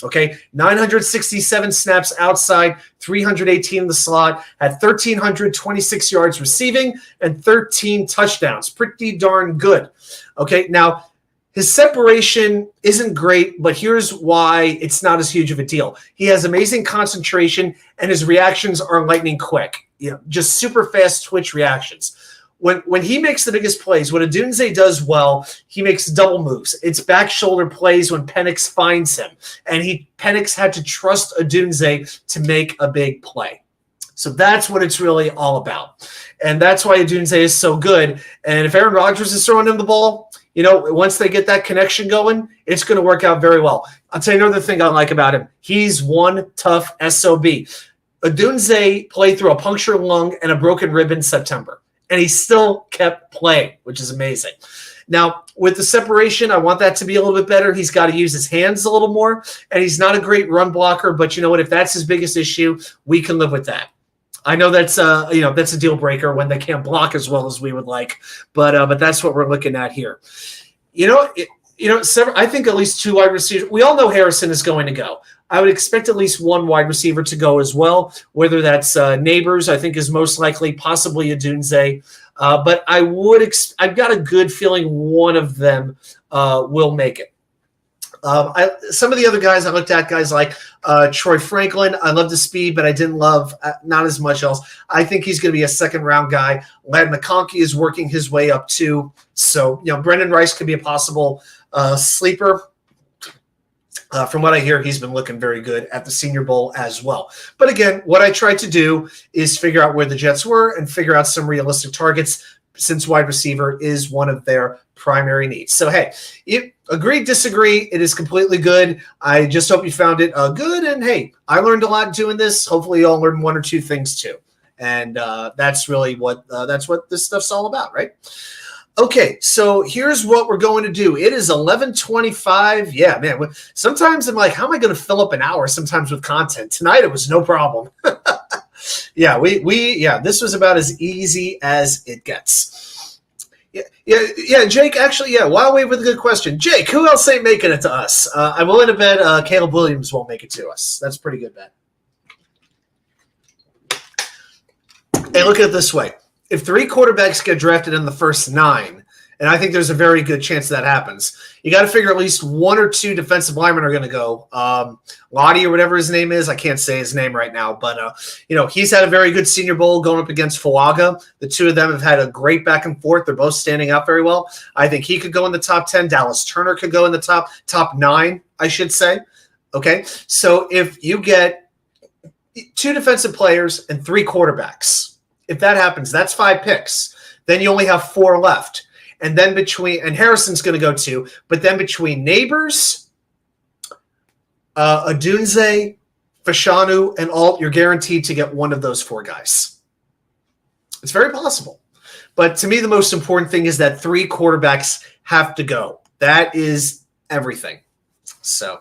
Okay, 967 snaps outside, 318 in the slot, had 1,326 yards receiving, and 13 touchdowns. Pretty darn good. Okay, now his separation isn't great, but here's why it's not as huge of a deal. He has amazing concentration, and his reactions are lightning quick. Just super fast twitch reactions. When he makes the biggest plays, what Odunze does well, he makes double moves. It's back shoulder plays when Penix finds him. And Penix had to trust Odunze to make a big play. So that's what it's really all about. And that's why Odunze is so good. And if Aaron Rodgers is throwing him the ball, once they get that connection going, it's going to work out very well. I'll tell you another thing I like about him. He's one tough SOB. Odunze played through a punctured lung and a broken rib in September, and he still kept playing, which is amazing. Now, with the separation, I want that to be a little bit better. He's got to use his hands a little more, and he's not a great run blocker, but you know what? If that's his biggest issue, we can live with that. I know that's a deal breaker when they can't block as well as we would like, but that's what we're looking at here. I think at least 2 wide receivers. We all know Harrison is going to go. I would expect at least 1 wide receiver to go as well, whether that's Neighbors, I think is most likely, possibly Odunze. But I've got a good feeling one of them will make it. Some of the other guys I looked at, guys like Troy Franklin, I love the speed, but I didn't love not as much else. I think he's going to be a second-round guy. Ladd McConkey is working his way up too. So, Brendan Rice could be a possible sleeper. From what I hear, he's been looking very good at the Senior Bowl as well. But again, what I tried to do is figure out where the Jets were and figure out some realistic targets, since wide receiver is one of their primary needs. So, hey, agree, disagree, it is completely good. I just hope you found it good. And, hey, I learned a lot doing this. Hopefully you all learned 1 or 2 things too. And that's really what this stuff's all about, right? Okay, so here's what we're going to do. It is 11:25. Yeah, man. Sometimes I'm like, how am I going to fill up an hour sometimes with content? Tonight it was no problem. Yeah, this was about as easy as it gets. Yeah, Jake, actually, Wild Wave with a good question. Jake, who else ain't making it to us? I'm willing to bet Caleb Williams won't make it to us. That's a pretty good bet. Hey, look at it this way. If 3 quarterbacks get drafted in the first 9, and I think there's a very good chance that happens, you got to figure at least 1 or 2 defensive linemen are going to go. Lottie or whatever his name is, I can't say his name right now, but he's had a very good Senior Bowl going up against Fuaga. The 2 of them have had a great back and forth. They're both standing out very well. I think he could go in the top 10. Dallas Turner could go in the top 9, I should say. Okay, so if you get 2 defensive players and 3 quarterbacks, if that happens, that's 5 picks. Then you only have 4 left. And then and Harrison's going to go 2, but then between Neighbors, Odunze, Fashanu, and Alt, you're guaranteed to get one of those 4 guys. It's very possible. But to me, the most important thing is that 3 quarterbacks have to go. That is everything. So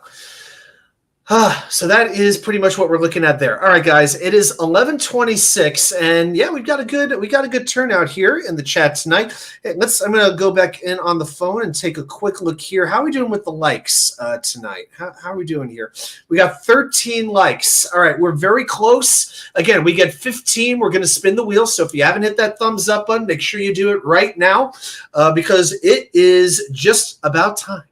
that is pretty much what we're looking at there. All right, guys, it is 11:26, and yeah, we got a good turnout here in the chat tonight. Hey, I'm going to go back in on the phone and take a quick look here. How are we doing with the likes tonight? How are we doing here? We got 13 likes. All right, we're very close. Again, we get 15. We're going to spin the wheel. So if you haven't hit that thumbs up button, make sure you do it right now because it is just about time.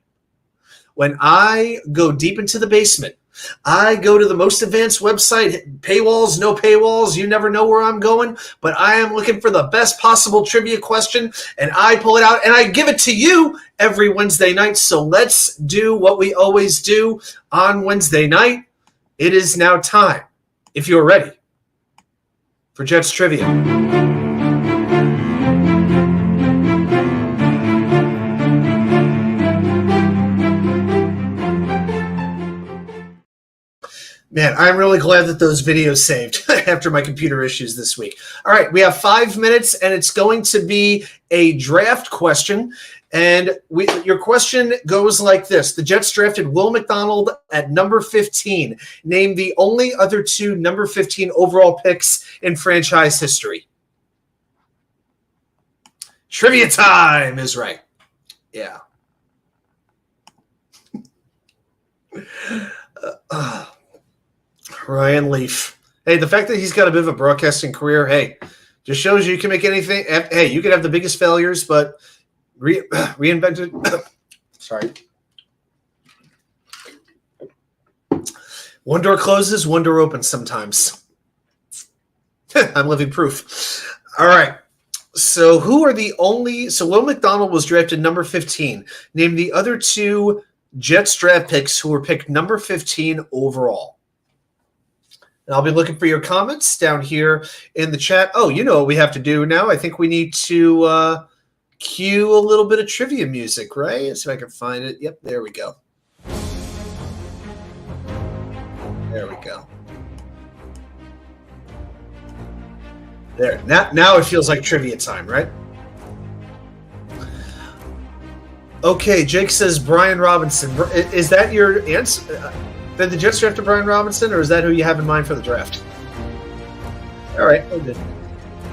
When I go deep into the basement, I go to the most advanced website, paywalls, no paywalls, you never know where I'm going, but I am looking for the best possible trivia question, and I pull it out, and I give it to you every Wednesday night. So let's do what we always do on Wednesday night. It is now time, if you're ready, for Jets Trivia. Man, I'm really glad that those videos saved after my computer issues this week. All right, we have 5 minutes, and it's going to be a draft question. And your question goes like this. The Jets drafted Will McDonald at number 15. Name the only other 2 number 15 overall picks in franchise history. Trivia time is right. Yeah. Ryan Leaf. Hey, the fact that he's got a bit of a broadcasting career, hey, just shows you can make anything. Hey, you can have the biggest failures, but reinvented. Sorry. One door closes, one door opens sometimes. I'm living proof. All right. So who are the only – so Will McDonald was drafted number 15. Name the other 2 Jets draft picks who were picked number 15 overall. And I'll be looking for your comments down here in the chat. Oh, you know what we have to do now. I think we need to cue a little bit of trivia music, right? Let's see if I can find it. Yep, there we go. There we go. There. Now it feels like trivia time, right? Okay, Jake says Brian Robinson. Is that your answer? Did the Jets draft Brian Robinson, or is that who you have in mind for the draft? All right, oh, good.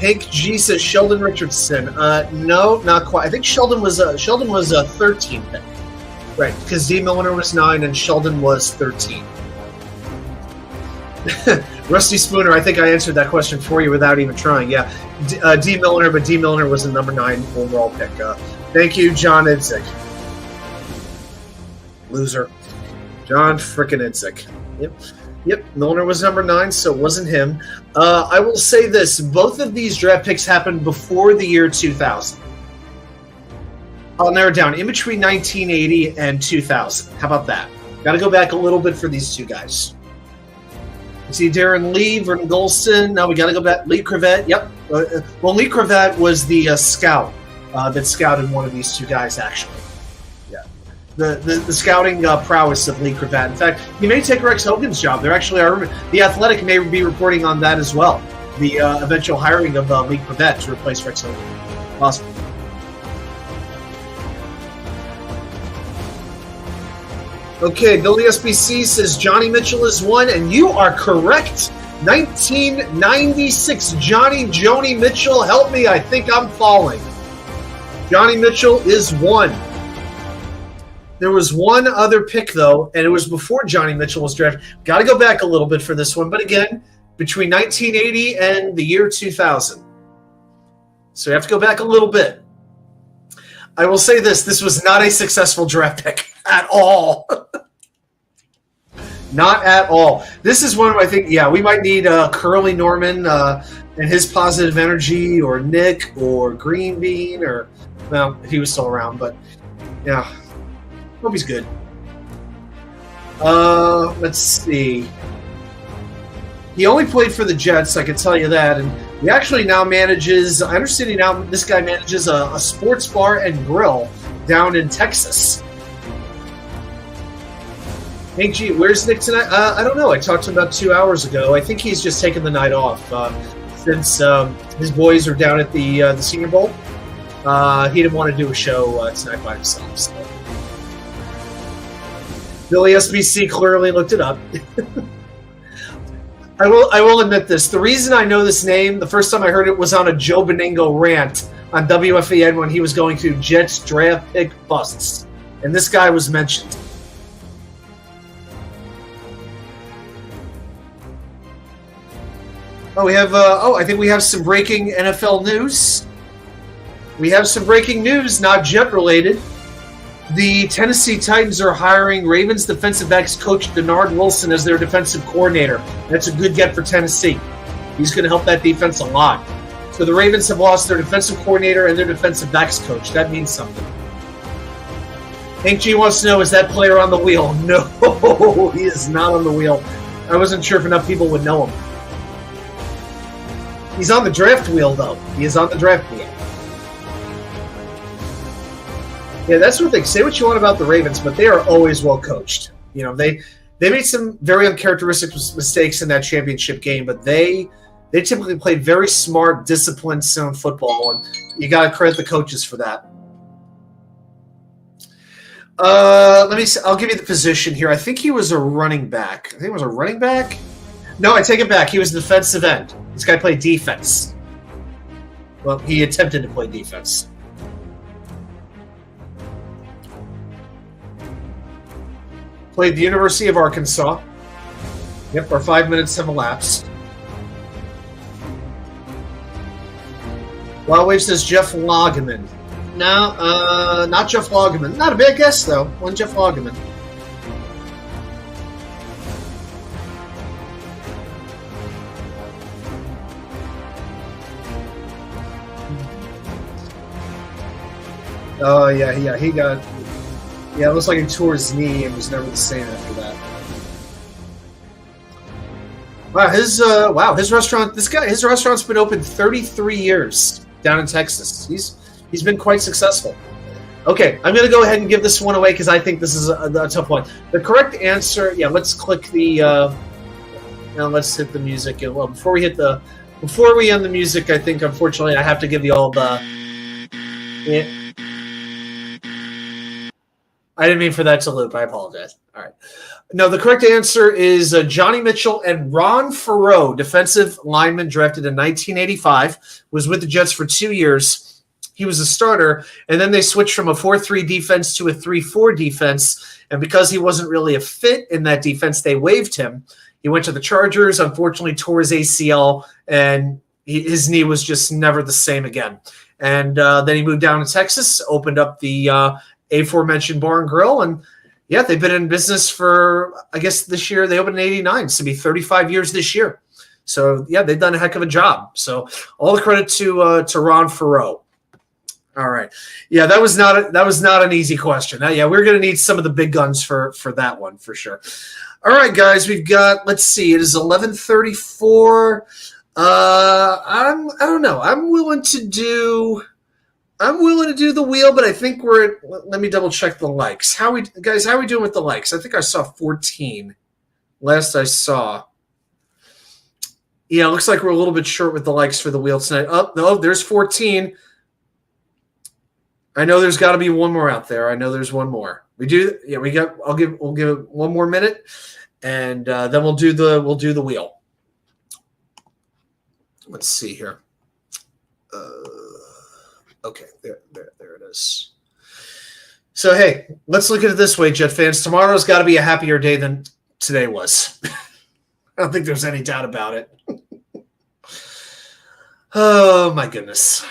Hank G says Sheldon Richardson. No, not quite. I think Sheldon was a 13 pick, right? Because D. Milliner was 9 and Sheldon was 13. Rusty Spooner, I think I answered that question for you without even trying. Yeah, D. Milliner, but D. Milliner was the number 9 overall pick. Thank you, John Idzik. Loser. John frickin' Idzik. Yep, Milliner was number 9, so it wasn't him. I will say this. Both of these draft picks happened before the year 2000. I'll narrow it down. In between 1980 and 2000. How about that? Got to go back a little bit for these two guys. See Darren Lee, Vernon Golston. Now we got to go back. Lee Cravette. Yep. Well, Lee Cravette was the scout that scouted one of these two guys, actually. Yeah. The scouting prowess of Lee Cravette. In fact, he may take Rex Hogan's job. They're actually, The Athletic may be reporting on that as well. The eventual hiring of Lee Cravette to replace Rex Hogan. Possible. Okay, Billy SBC says Johnny Mitchell is 1, and you are correct. 1996, Joni Mitchell. Help me, I think I'm falling. Johnny Mitchell is 1. There was one other pick, though, and it was before Johnny Mitchell was drafted. Got to go back a little bit for this one, but again, between 1980 and the year 2000. So you have to go back a little bit. I will say this was not a successful draft pick at all. Not at all. This is one I think, we might need Curly Norman and his positive energy, or Nick, or Green Bean, or, well, if he was still around, but, yeah. Hope he's good. Let's see. He only played for the Jets, I can tell you that, and he actually now manages, I understand this guy manages a sports bar and grill down in Texas. Hey, gee, where's Nick tonight? I don't know. I talked to him about 2 hours ago. I think he's just taken the night off since his boys are down at the Senior Bowl. He didn't want to do a show tonight by himself. So. Billy SBC clearly looked it up. I will admit this. The reason I know this name, the first time I heard it was on a Joe Beningo rant on WFAN when he was going through Jets draft pick busts. And this guy was mentioned. Oh, I think we have some breaking NFL news. We have some breaking news, not Jet related. The Tennessee Titans are hiring Ravens defensive backs coach Garrett Wilson as their defensive coordinator. That's a good get for Tennessee. He's going to help that defense a lot. So the Ravens have lost their defensive coordinator and their defensive backs coach. That means something. Hank G wants to know, is that player on the wheel? No, he is not on the wheel. I wasn't sure if enough people would know him. He's on the draft wheel, though. He is on the draft wheel. Yeah, that's what they say. What you want about the Ravens, but they are always well coached. You know, they made some very uncharacteristic mistakes in that championship game, but they typically play very smart, disciplined, sound football, and you got to credit the coaches for that. Let me see. I'll give you the position here. I think he was a running back. I think it was a running back. No, I take it back. He was a defensive end. This guy played defense. Well, he attempted to play defense. Played the University of Arkansas. Yep, our 5 minutes have elapsed. Wildwave says Jeff Lageman. No, not Jeff Lageman. Not a bad guess, though. One Jeff Lageman. Oh, yeah, he got... Yeah, it looks like he tore his knee and was never the same after that. Wow, his restaurant. His restaurant's been open 33 years down in Texas. He's been quite successful. Okay, I'm going to go ahead and give this one away because I think this is a tough one. The correct answer, let's click the, now let's hit the music. Well, before we end the music, I think, unfortunately, I have to give you all the, I didn't mean for that to loop. I apologize. All right. No, the correct answer is Johnny Mitchell and Ron Farreau, defensive lineman drafted in 1985, was with the Jets for 2 years. He was a starter, and then they switched from a 4-3 defense to a 3-4 defense, and because he wasn't really a fit in that defense, they waived him. He went to the Chargers, unfortunately tore his ACL, and his knee was just never the same again. And then he moved down to Texas, opened up the aforementioned Bar and Grill, and they've been in business for, I guess this year, they opened in 89, so it'll be 35 years this year. So, they've done a heck of a job. So, all the credit to Ron Farreau. All right. Yeah, that was not an easy question. We're going to need some of the big guns for that one for sure. All right, guys, we've got, let's see, it is 11:34. I don't know. I'm willing to do the wheel, but I think let me double check the likes. How we doing with the likes? I think I saw 14 last I saw. Yeah, it looks like we're a little bit short with the likes for the wheel tonight. Oh, no, there's 14. I know there's got to be one more out there. I know there's one more. We do. Yeah, we'll give it one more minute, and then we'll do the wheel. Let's see here. Okay, there it is. So hey, let's look at it this way, Jet fans. Tomorrow's got to be a happier day than today was. I don't think there's any doubt about it. Oh my goodness.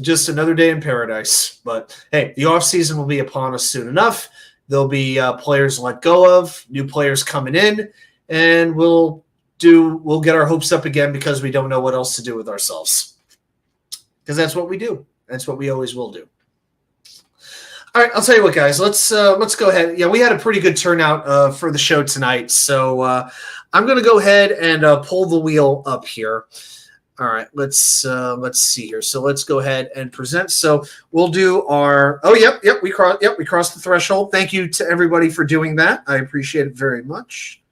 Just another day in paradise. But hey, the offseason will be upon us soon enough. There'll be players let go of, new players coming in, and we'll get our hopes up again because we don't know what else to do with ourselves. Because that's what we do. That's what we always will do. All right, I'll tell you what, guys. Let's go ahead. Yeah, we had a pretty good turnout for the show tonight. So I'm going to go ahead and pull the wheel up here. All right, let's see here. So let's go ahead and present. So we'll do our. Oh, yep, we crossed the threshold. Thank you to everybody for doing that. I appreciate it very much.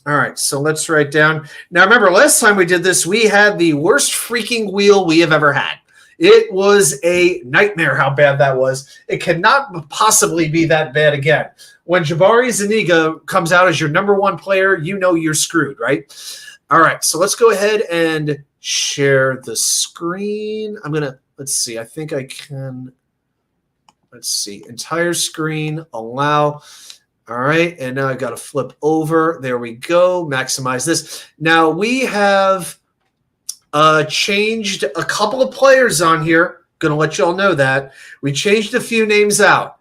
All right, so let's write down. Now, remember, last time we did this, we had the worst freaking wheel we have ever had. It was a nightmare how bad that was. It cannot possibly be that bad again. When Jabari Zuniga comes out as your number one player, you know you're screwed, right? All right, so let's go ahead and share the screen. Let's see, I think I can, let's see, entire screen, allow. All right, and now I got to flip over. There we go, maximize this. Now we have changed a couple of players on here. Going to let you all know that. We changed a few names out,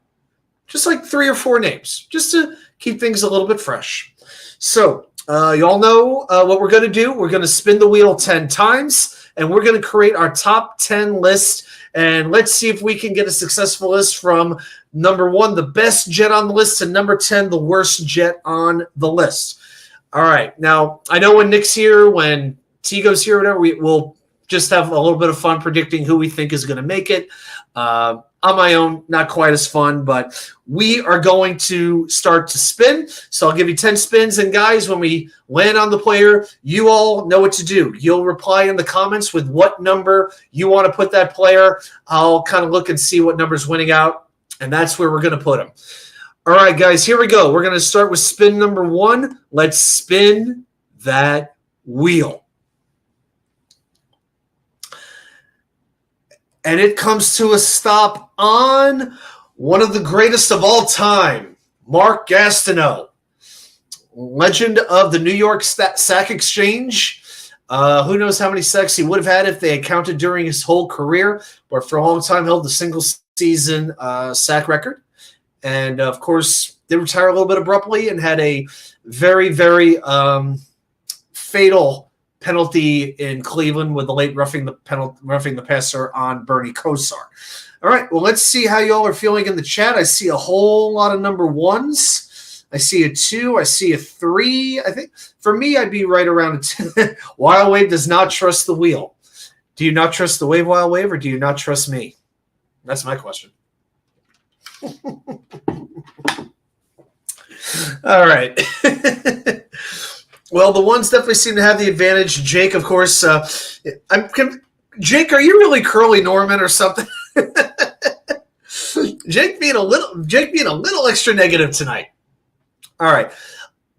just like 3 or 4 names, just to keep things a little bit fresh. So, you all know what we're going to do. We're going to spin the wheel 10 times, and we're going to create our top 10 list. And let's see if we can get a successful list from number 1, the best Jet on the list, to number 10, the worst Jet on the list. All right. Now, I know when Nick's here, when Tigo's here, whatever, we'll just have a little bit of fun predicting who we think is going to make it. On my own, not quite as fun, but we are going to start to spin. So I'll give you 10 spins. And guys, when we land on the player, you all know what to do. You'll reply in the comments with what number you want to put that player. I'll kind of look and see what number's winning out, and that's where we're going to put them. All right, guys, here we go. We're going to start with spin number 1. Let's spin that wheel. And it comes to a stop on one of the greatest of all time, Mark Gastineau, legend of the New York Sack Exchange. Who knows how many sacks he would have had if they had counted during his whole career, but for a long time held the single-season sack record. And, of course, did retire a little bit abruptly and had a very, very fatal penalty in Cleveland with the late roughing the passer on Bernie Kosar. All right, well, let's see how y'all are feeling in the chat. I see a whole lot of number 1s. I see a 2. I see a 3. I think for me, I'd be right around a 10. Wild Wave does not trust the wheel. Do you not trust the Wave, Wild Wave, or do you not trust me? That's my question. All right. Well, the ones definitely seem to have the advantage. Jake, of course. Jake, are you really Curly Norman or something? Jake being a little extra negative tonight. All right.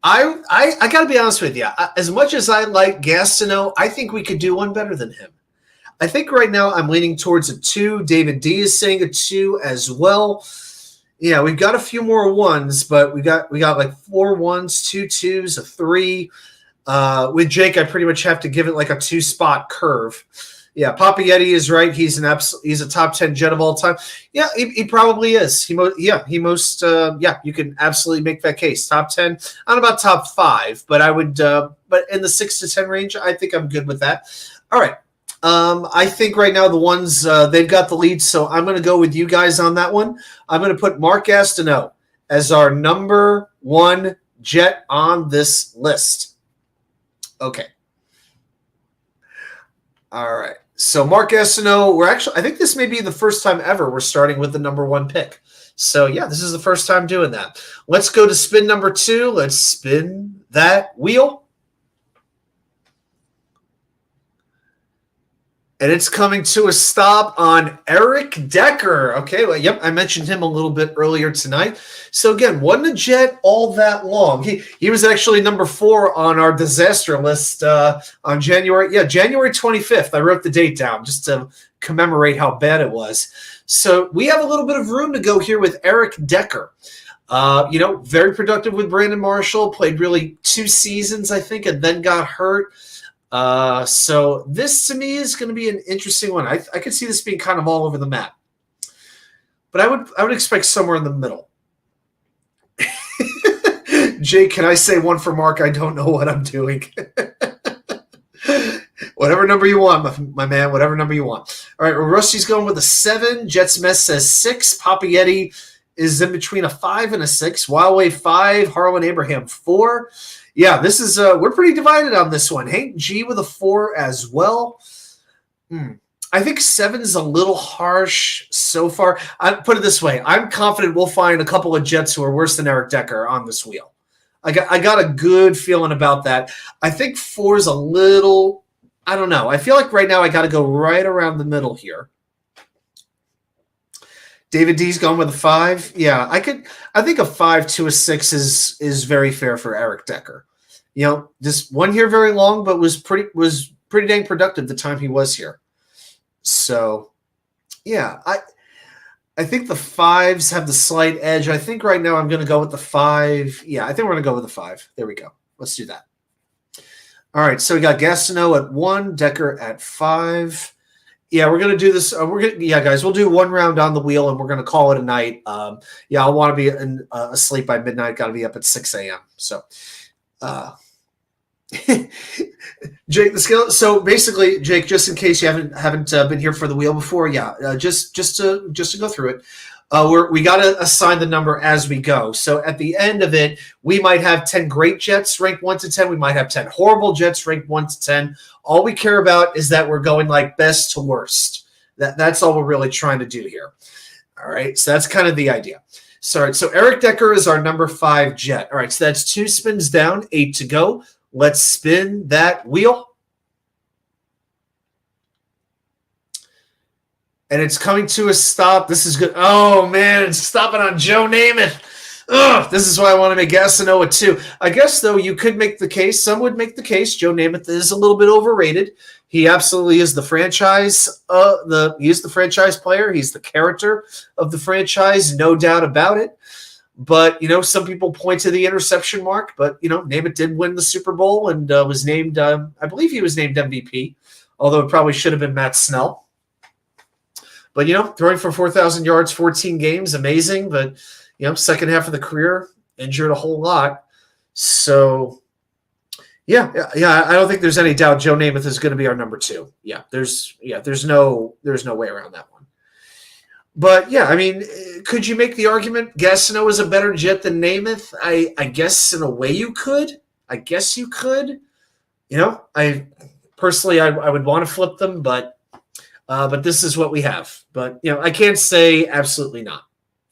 I got to be honest with you. As much as I like Gastineau, I think we could do one better than him. I think right now I'm leaning towards a 2. David D is saying a 2 as well. Yeah, we've got a few more ones, but we got like 4 1s, 2 2s, a 3. With Jake, I pretty much have to give it like a 2-spot curve. Yeah, Papayetti is right. He's a top 10 Jet of all time. Yeah, he probably is. You can absolutely make that case. Top 10. I don't know about top 5, but I would. But in the 6 to 10 range, I think I'm good with that. All right. I think right now the ones they've got the lead, so I'm going to go with you guys on that one. I'm going to put Mark Gastineau as our number 1 Jet on this list. Okay. All right. So Mark Gastineau, I think this may be the first time ever we're starting with the number 1 pick. So yeah, this is the first time doing that. Let's go to spin number 2. Let's spin that wheel. And it's coming to a stop on Eric Decker. Okay, well, yep, I mentioned him a little bit earlier tonight. So again, wasn't a Jet all that long. He was actually number 4 on our disaster list on January 25th. I wrote the date down just to commemorate how bad it was. So we have a little bit of room to go here with Eric Decker. Very productive with Brandon Marshall, played really 2 seasons, I think, and then got hurt. So this to me is going to be an interesting one. I could see this being kind of all over the map, but I would expect somewhere in the middle. Jake, can I say one for Mark? I don't know what I'm doing. Whatever number you want, my man, whatever number you want. All right. Well, Rusty's going with a 7. Jets Mess says 6. Papayetti is in between a 5 and a 6. Wildway 5. Harlan Abraham 4. Yeah, this is we're pretty divided on this one. Hank G with a 4 as well. I think 7 is a little harsh so far. I put it this way: I'm confident we'll find a couple of Jets who are worse than Eric Decker on this wheel. I got a good feeling about that. I think 4 is a little. I don't know. I feel like right now I got to go right around the middle here. David D's going with a 5. Yeah, I think a 5 to a 6 is very fair for Eric Decker. Just one here very long, but was pretty dang productive the time he was here. So, yeah, I think the 5s have the slight edge. I think right now I'm going to go with the 5. Yeah, I think we're going to go with the 5. There we go. Let's do that. All right, so we got Gastineau at 1, Decker at 5. Yeah, we're gonna do this. Guys, we'll do one round on the wheel, and we're gonna call it a night. I want to be asleep by midnight. Got to be up at 6 a.m. So, Jake, the scale. So basically, Jake, just in case you haven't been here for the wheel before, just to go through it. We got to assign the number as we go. So at the end of it, we might have 10 great Jets ranked 1 to 10. We might have 10 horrible Jets ranked 1 to 10. All we care about is that we're going like best to worst. That's all we're really trying to do here. All right. So that's kind of the idea. So Eric Decker is our number 5 Jet. All right. So that's 2 spins down, 8 to go. Let's spin that wheel. And it's coming to a stop. This is good. Oh, man, it's stopping on Joe Namath. Ugh, this is why I want to make Gastineau a 2. I guess, though, you could make the case. Some would make the case. Joe Namath is a little bit overrated. He absolutely is the franchise. He is the franchise player. He's the character of the franchise, no doubt about it. But, some people point to the interception mark. But, Namath did win the Super Bowl and was named, I believe he was named MVP, although it probably should have been Matt Snell. But, throwing for 4,000 yards, 14 games, amazing. But, second half of the career, injured a whole lot. So, yeah, I don't think there's any doubt Joe Namath is going to be our number 2. There's no way around that one. But, yeah, I mean, could you make the argument Gastineau is a better Jet than Namath? I guess in a way you could. I guess you could. I personally, I would want to flip them, but But this is what we have. But, I can't say absolutely not.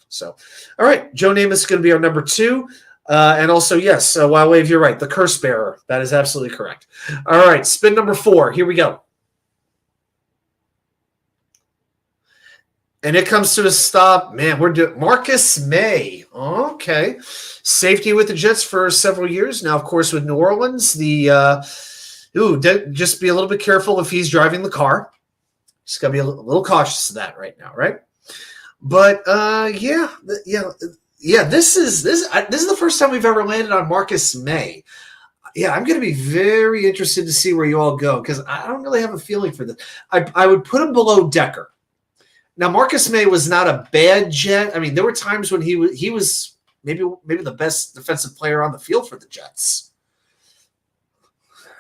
So, all right, Joe Namath is going to be our number 2. And also, yes, Wild Wave, you're right. The curse bearer. That is absolutely correct. All right, spin number 4. Here we go. And it comes to a stop. Man, we're doing Marcus May. Okay. Safety with the Jets for several years. Now, of course, with New Orleans, just be a little bit careful if he's driving the car. Just got to be a little cautious of that right now, right? But, this is the first time we've ever landed on Marcus May. Yeah, I'm going to be very interested to see where you all go because I don't really have a feeling for this. I would put him below Decker. Now, Marcus May was not a bad Jet. I mean, there were times when he was maybe the best defensive player on the field for the Jets.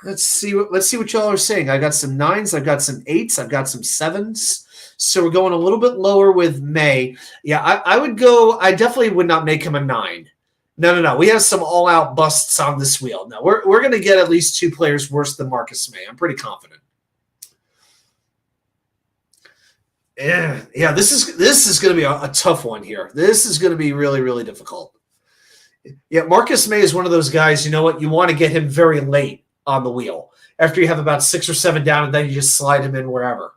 Let's see what y'all are saying. I got some 9s, I've got some 8s, I've got some 7s. So we're going a little bit lower with May. Yeah, I would go. I definitely would not make him a 9. No. We have some all-out busts on this wheel. No, we're going to get at least 2 players worse than Marcus May. I'm pretty confident. Yeah. This is going to be a tough one here. This is going to be really, really difficult. Yeah, Marcus May is one of those guys. You know what? You want to get him very late on the wheel after you have about 6 or 7 down, and then you just slide him in wherever.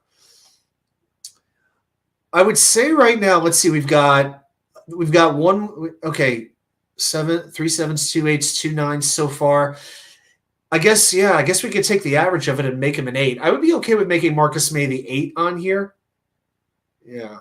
I would say right now, let's see, we've got one. Okay, 7, 3 7s, 2 8s, 2 9s so far. I guess we could take the average of it and make him an 8. I would be okay with making Marcus May the 8 on here. Yeah.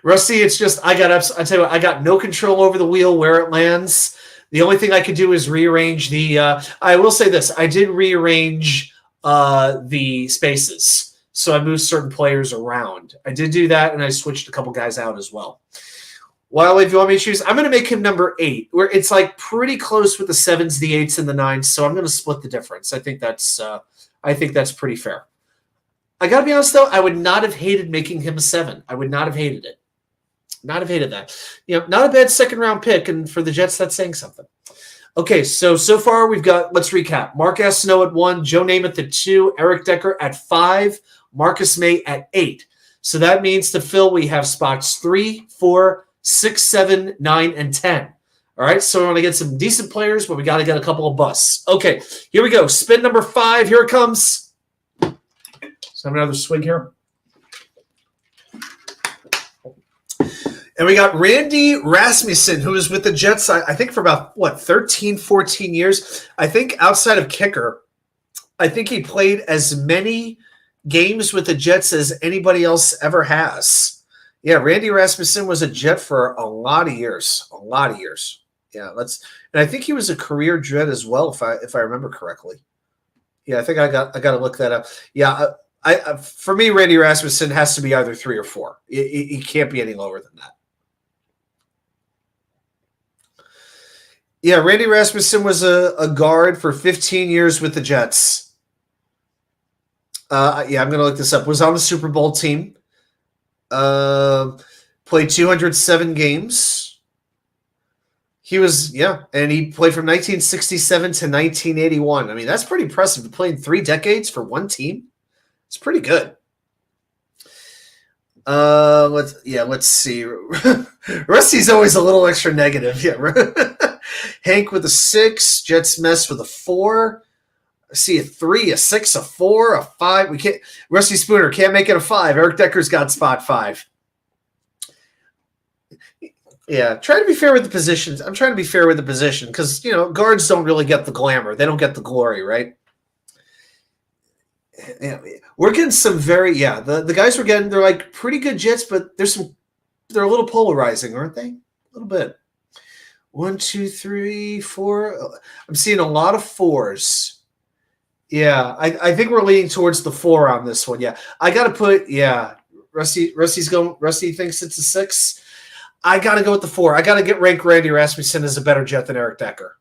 Rusty, it's just I tell you what, I got no control over the wheel where it lands. The only thing I could do is rearrange the I will say this, I did rearrange the spaces. So I moved certain players around. I did do that, and I switched a couple guys out as well. Well, if you want me to choose, I'm going to make him number 8, where it's like pretty close with the 7s, the 8s, and the 9s. So I'm going to split the difference. I think that's pretty fair. I got to be honest, though, I would not have hated making him a 7. I would not have hated it. Not have hated that. Not a bad second-round pick, and for the Jets, that's saying something. Okay, so far we've got, let's recap. Mark Snow at 1, Joe Namath at 2, Eric Decker at 5, Marcus May at 8. So that means to fill, we have spots 3, 4, 6, 7, 9, and 10. All right, so we want to get some decent players, but we got to get a couple of busts. Okay, here we go. Spin number 5. Here it comes. So have another swig here. And we got Randy Rasmussen, who was with the Jets, I think, for about, 13, 14 years. I think outside of kicker, I think he played as many games with the Jets as anybody else ever has. Yeah, Randy Rasmussen was a Jet for a lot of years. A lot of years. Yeah, and I think he was a career Jet as well, if I remember correctly. Yeah, I think I got to look that up. Yeah, for me, Randy Rasmussen has to be either 3 or 4. He can't be any lower than that. Yeah, Randy Rasmussen was a guard for 15 years with the Jets. I'm going to look this up. Was on the Super Bowl team. Played 207 games. He was, and he played from 1967 to 1981. I mean, that's pretty impressive. He played 3 decades for one team. It's pretty good. Let's see. Rusty's always a little extra negative. Yeah. Hank with a 6, Jets mess with a 4. I see a 3, a 6, a 4, a 5. We can't. Rusty Spooner can't make it a 5. Eric Decker's got spot 5. Yeah, try to be fair with the positions. I'm trying to be fair with the position because guards don't really get the glamour. They don't get the glory, right? Yeah, we're getting some the guys we're getting. They're like pretty good Jets, but they're a little polarizing, aren't they? A little bit. 1, 2, 3, 4. I'm seeing a lot of 4s. Yeah, I think we're leaning towards the 4 on this one. Yeah, I got to put. Yeah, Rusty thinks it's a 6. I got to go with the 4. I got to rank Randy Rasmussen as a better Jet than Eric Decker.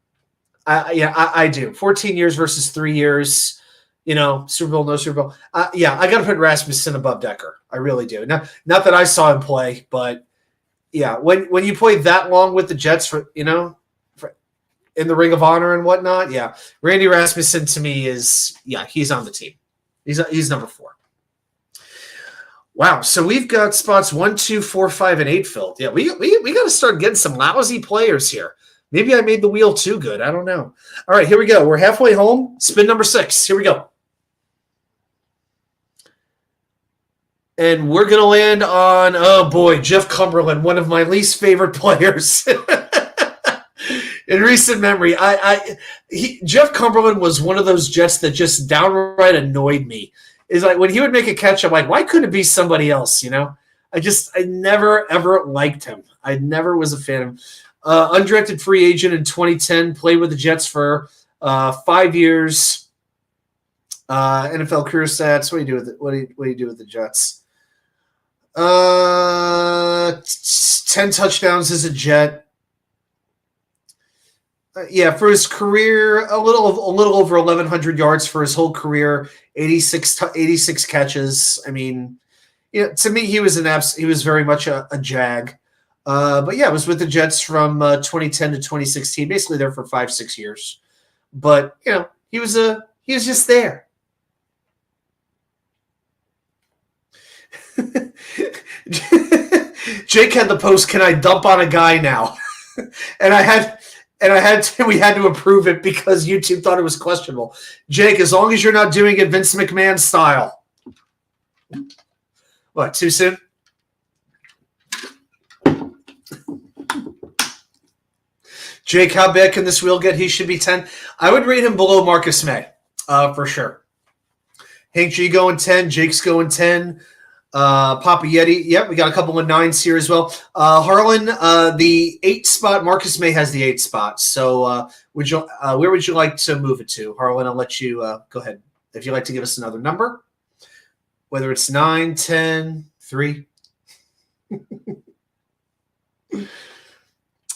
I do. 14 years versus 3 years. Super Bowl, no Super Bowl. I got to put Rasmussen above Decker. I really do. Not that I saw him play, but. Yeah, when you play that long with the Jets for in the Ring of Honor and whatnot, Randy Rasmussen to me is he's on the team. He's number 4. Wow, so we've got spots 1, 2, 4, 5, and 8 filled. Yeah, we got to start getting some lousy players here. Maybe I made the wheel too good. I don't know. All right, here we go. We're halfway home. Spin number 6. Here we go. And we're going to land on, oh boy, Jeff Cumberland, one of my least favorite players in recent memory. Jeff Cumberland was one of those Jets that just downright annoyed me. Is like when he would make a catch, I'm like, why couldn't it be somebody else? I never, ever liked him. I never was a fan of him. Undrafted free agent in 2010, played with the Jets for 5 years. NFL career stats. What do you do with it? What do you do with the Jets? 10 touchdowns as a Jet. For his career, a little over 1,100 yards for his whole career. 86 catches. I mean, to me, he was very much a Jag. But yeah, it was with the Jets from 2010 to 2016, basically there for 5-6 years. But he was just there. Jake had the post, "Can I dump on a guy now?" we had to approve it because YouTube thought it was questionable. Jake, as long as you're not doing it Vince McMahon style. What, too soon? Jake, how bad can this wheel get? He should be 10. I would rate him below Marcus May, for sure. Hank G going 10. Jake's going 10. Papa Yeti. Yep, we got a couple of 9s here as well. Harlan, the 8 spot. Marcus May has the 8 spot. So where would you like to move it to? Harlan, I'll let you go ahead. If you'd like to give us another number, whether it's 9, 10, 3.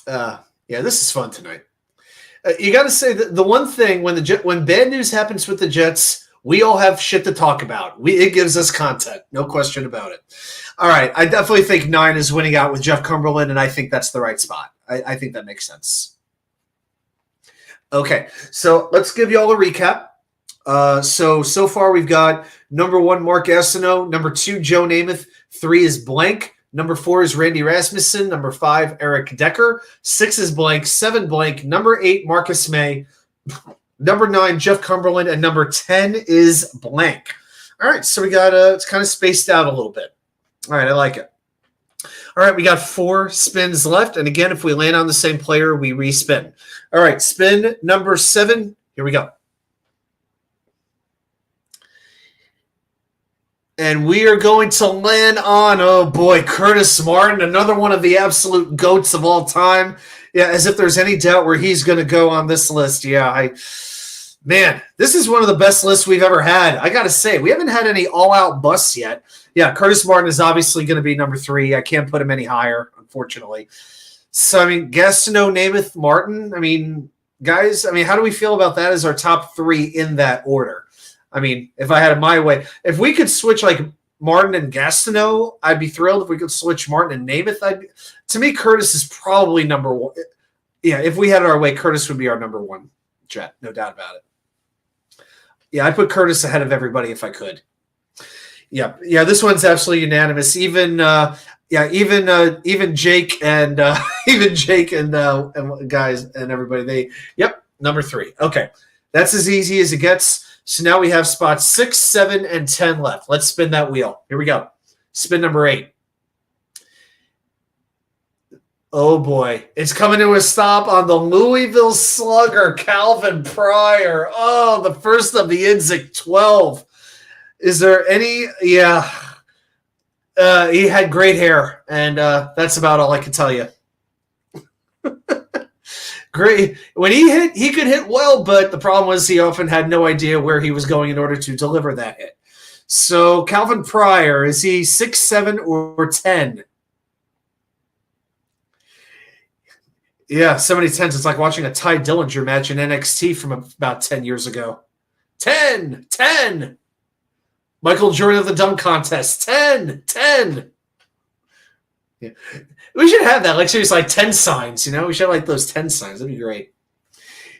Yeah, this is fun tonight. You got to say that the one thing when bad news happens with the Jets, we all have shit to talk about. It gives us content, no question about it. All right, I definitely think 9 is winning out with Jeff Cumberland, and I think that's the right spot. I think that makes sense. Okay, so let's give you all a recap. So far we've got number 1, Mark Gastineau. Number 2, Joe Namath. 3 is blank. Number 4 is Randy Rasmussen. Number 5, Eric Decker. 6 is blank. 7 blank. Number 8, Marcus May. Number 9, Jeff Cumberland. And number 10 is blank. All right, so we got it's kind of spaced out a little bit. All right, I like it. All right, we got 4 spins left. And again, if we land on the same player, we respin. All right, spin number 7. Here we go. And we are going to land on, oh boy, Curtis Martin, another one of the absolute GOATs of all time. Yeah, as if there's any doubt where he's going to go on this list. Yeah, man, this is one of the best lists we've ever had. I got to say, we haven't had any all-out busts yet. Yeah, Curtis Martin is obviously going to be number 3. I can't put him any higher, unfortunately. So, I mean, Gastineau, Namath, Martin. I mean, guys, how do we feel about that as our top 3 in that order? I mean, if I had it my way, if we could switch like Martin and Gastineau, I'd be thrilled. If we could switch Martin and Namath, to me, Curtis is probably number 1. Yeah, if we had it our way, Curtis would be our number 1 Jet, no doubt about it. Yeah, I'd put Curtis ahead of everybody if I could. Yeah, this one's absolutely unanimous. Even Jake and guys and everybody. Number 3. Okay, that's as easy as it gets. So now we have spots 6, 7, and 10 left. Let's spin that wheel. Here we go. Spin number 8. Oh, boy. It's coming to a stop on the Louisville Slugger, Calvin Pryor. Oh, the first of the Idzik 12. Is there any? Yeah. He had great hair, and that's about all I can tell you. Great. When he hit, he could hit well, but the problem was he often had no idea where he was going in order to deliver that hit. So Calvin Pryor, is he 6, 7, or 10? Yeah, so many 10s. It's like watching a Ty Dillinger match in NXT from about 10 years ago. 10. Michael Jordan of the dunk contest. 10. Yeah. We should have that, like seriously, like 10 signs, We should have like those 10 signs. That'd be great.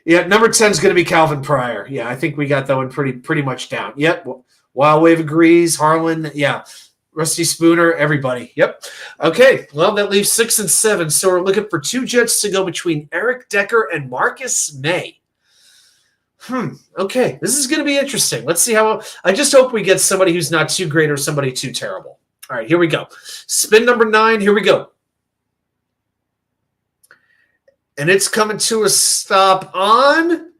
Yeah, number 10 is going to be Calvin Pryor. Yeah, I think we got that one pretty much down. Yep, Wild Wave agrees. Harlan, yeah. Rusty Spooner, everybody. Yep. Okay, well, that leaves 6 and 7. So we're looking for 2 Jets to go between Eric Decker and Marcus May. Okay, this is going to be interesting. Let's see how – I just hope we get somebody who's not too great or somebody too terrible. All right, here we go. Spin number 9, here we go. And it's coming to a stop on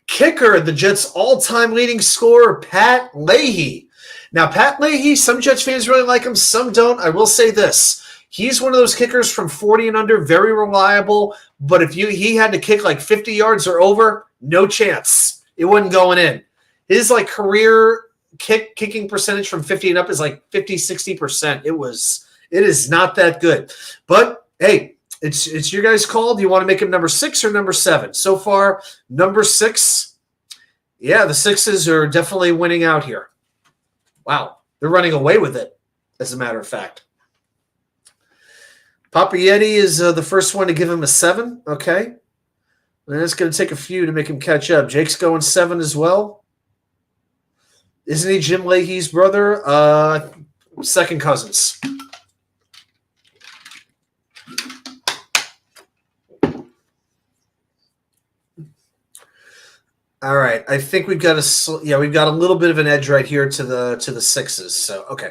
kicker, the Jets' all-time leading scorer, Pat Leahy. Now, Pat Leahy, some Jets fans really like him, some don't. I will say this. He's one of those kickers from 40 and under, very reliable. But if he had to kick like 50 yards or over, no chance. It wasn't going in. His like career kicking percentage from 50 and up is like 50, 60%. It is not that good. But, hey, it's your guys' call. Do you want to make him number 6 or number 7? So far, number 6. Yeah, the 6s are definitely winning out here. Wow, they're running away with it, as a matter of fact. Papa Yeti is the first one to give him a 7. Okay. And it's going to take a few to make him catch up. Jake's going 7 as well. Isn't he Jim Leahy's brother? Second cousins. All right, I think we've got a little bit of an edge right here to the 6s. So okay,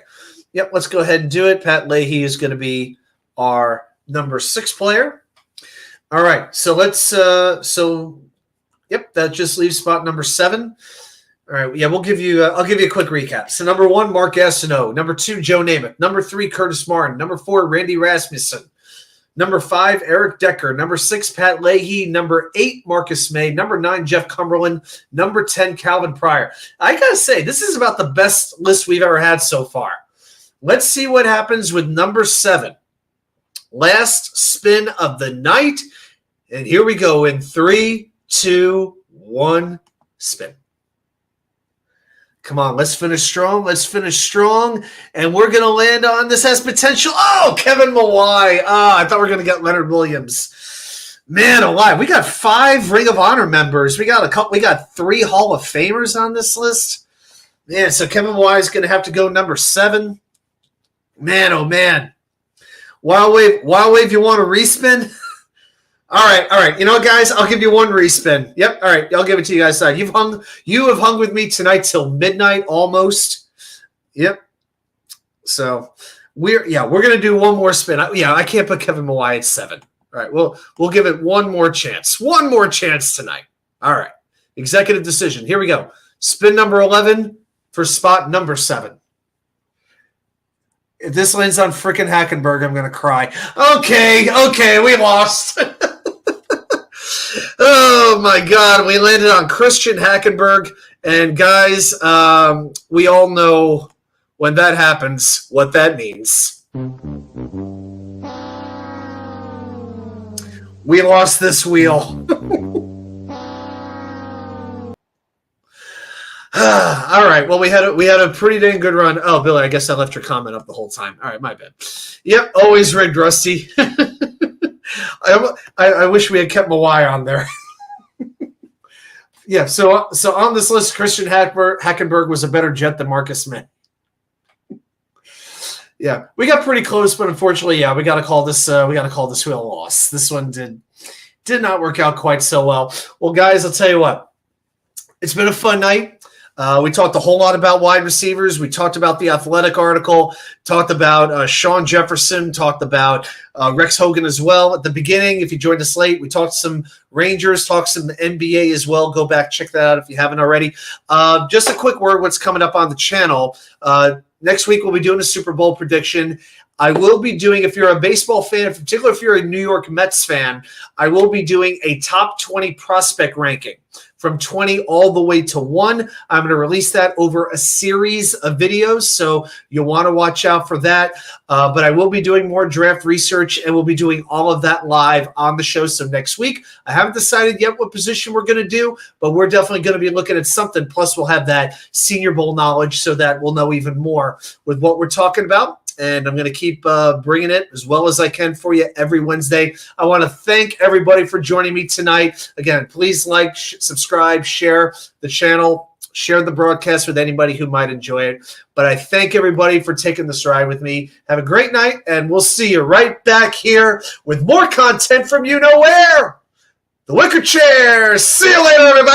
yep, let's go ahead and do it. Pat Leahy is going to be our number 6 player. All right, so let's yep, that just leaves spot number 7. All right, yeah, I'll give you a quick recap. So number 1, Mark Gastineau. Number 2, Joe Namath. Number 3, Curtis Martin. Number 4, Randy Rasmussen. Number 5, Eric Decker. Number 6, Pat Leahy. Number 8, Marcus May. Number 9, Jeff Cumberland. Number 10, Calvin Pryor. I got to say, this is about the best list we've ever had so far. Let's see what happens with number 7. Last spin of the night. And here we go in 3, 2, 1, spin. Come on, let's finish strong. Let's finish strong. And we're going to land on this has potential. Oh, Kevin Mawai. I thought we were going to get Leonard Williams. Man alive. We got 5 Ring of Honor members. We got 3 Hall of Famers on this list. Man, so Kevin Mawai is going to have to go number 7. Man, oh man. Wild Wave, you want a respin? All right. You know what, guys? I'll give you one respin. Yep. All right. I'll give it to you guys. You have hung with me tonight till midnight almost. Yep. So we're gonna do one more spin. I can't put Kevin Mawai at 7. All right. We'll give it one more chance. One more chance tonight. All right. Executive decision. Here we go. Spin number 11 for spot number 7. If this lands on frickin' Hackenberg, I'm gonna cry. Okay, we lost. Oh my God, we landed on Christian Hackenberg. And guys, we all know when that happens what that means. We lost this wheel. All right. Well, we had a pretty dang good run. Oh, Billy, I guess I left your comment up the whole time. All right, my bad. Yep, always rigged, Rusty. I wish we had kept Mawai on there. Yeah. So on this list, Christian Hackenberg was a better Jet than Marcus May. Yeah, we got pretty close, but unfortunately, we got to call this wheel a loss. This one did not work out quite so well. Well, guys, I'll tell you what. It's been a fun night. We talked a whole lot about wide receivers. We talked about the Athletic article, talked about Sean Jefferson, talked about Rex Hogan as well. At the beginning, if you joined us late, we talked some Rangers, talked some NBA as well. Go back, check that out if you haven't already. Just a quick word, what's coming up on the channel. Next week, we'll be doing a Super Bowl prediction. I will be doing, if you're a baseball fan, particularly if you're a New York Mets fan, I will be doing a top 20 prospect ranking from 20 all the way to 1. I'm going to release that over a series of videos, so you'll want to watch out for that. But I will be doing more draft research, and we'll be doing all of that live on the show. So next week, I haven't decided yet what position we're going to do, but we're definitely going to be looking at something. Plus, we'll have that Senior Bowl knowledge so that we'll know even more with what we're talking about. And I'm going to keep bringing it as well as I can for you every Wednesday. I want to thank everybody for joining me tonight. Again, please like, subscribe, share the channel. share the broadcast with anybody who might enjoy it. But I thank everybody for taking this ride with me. Have a great night, and we'll see you right back here with more content from you know where. The Wicker Chair. See you later, everybody.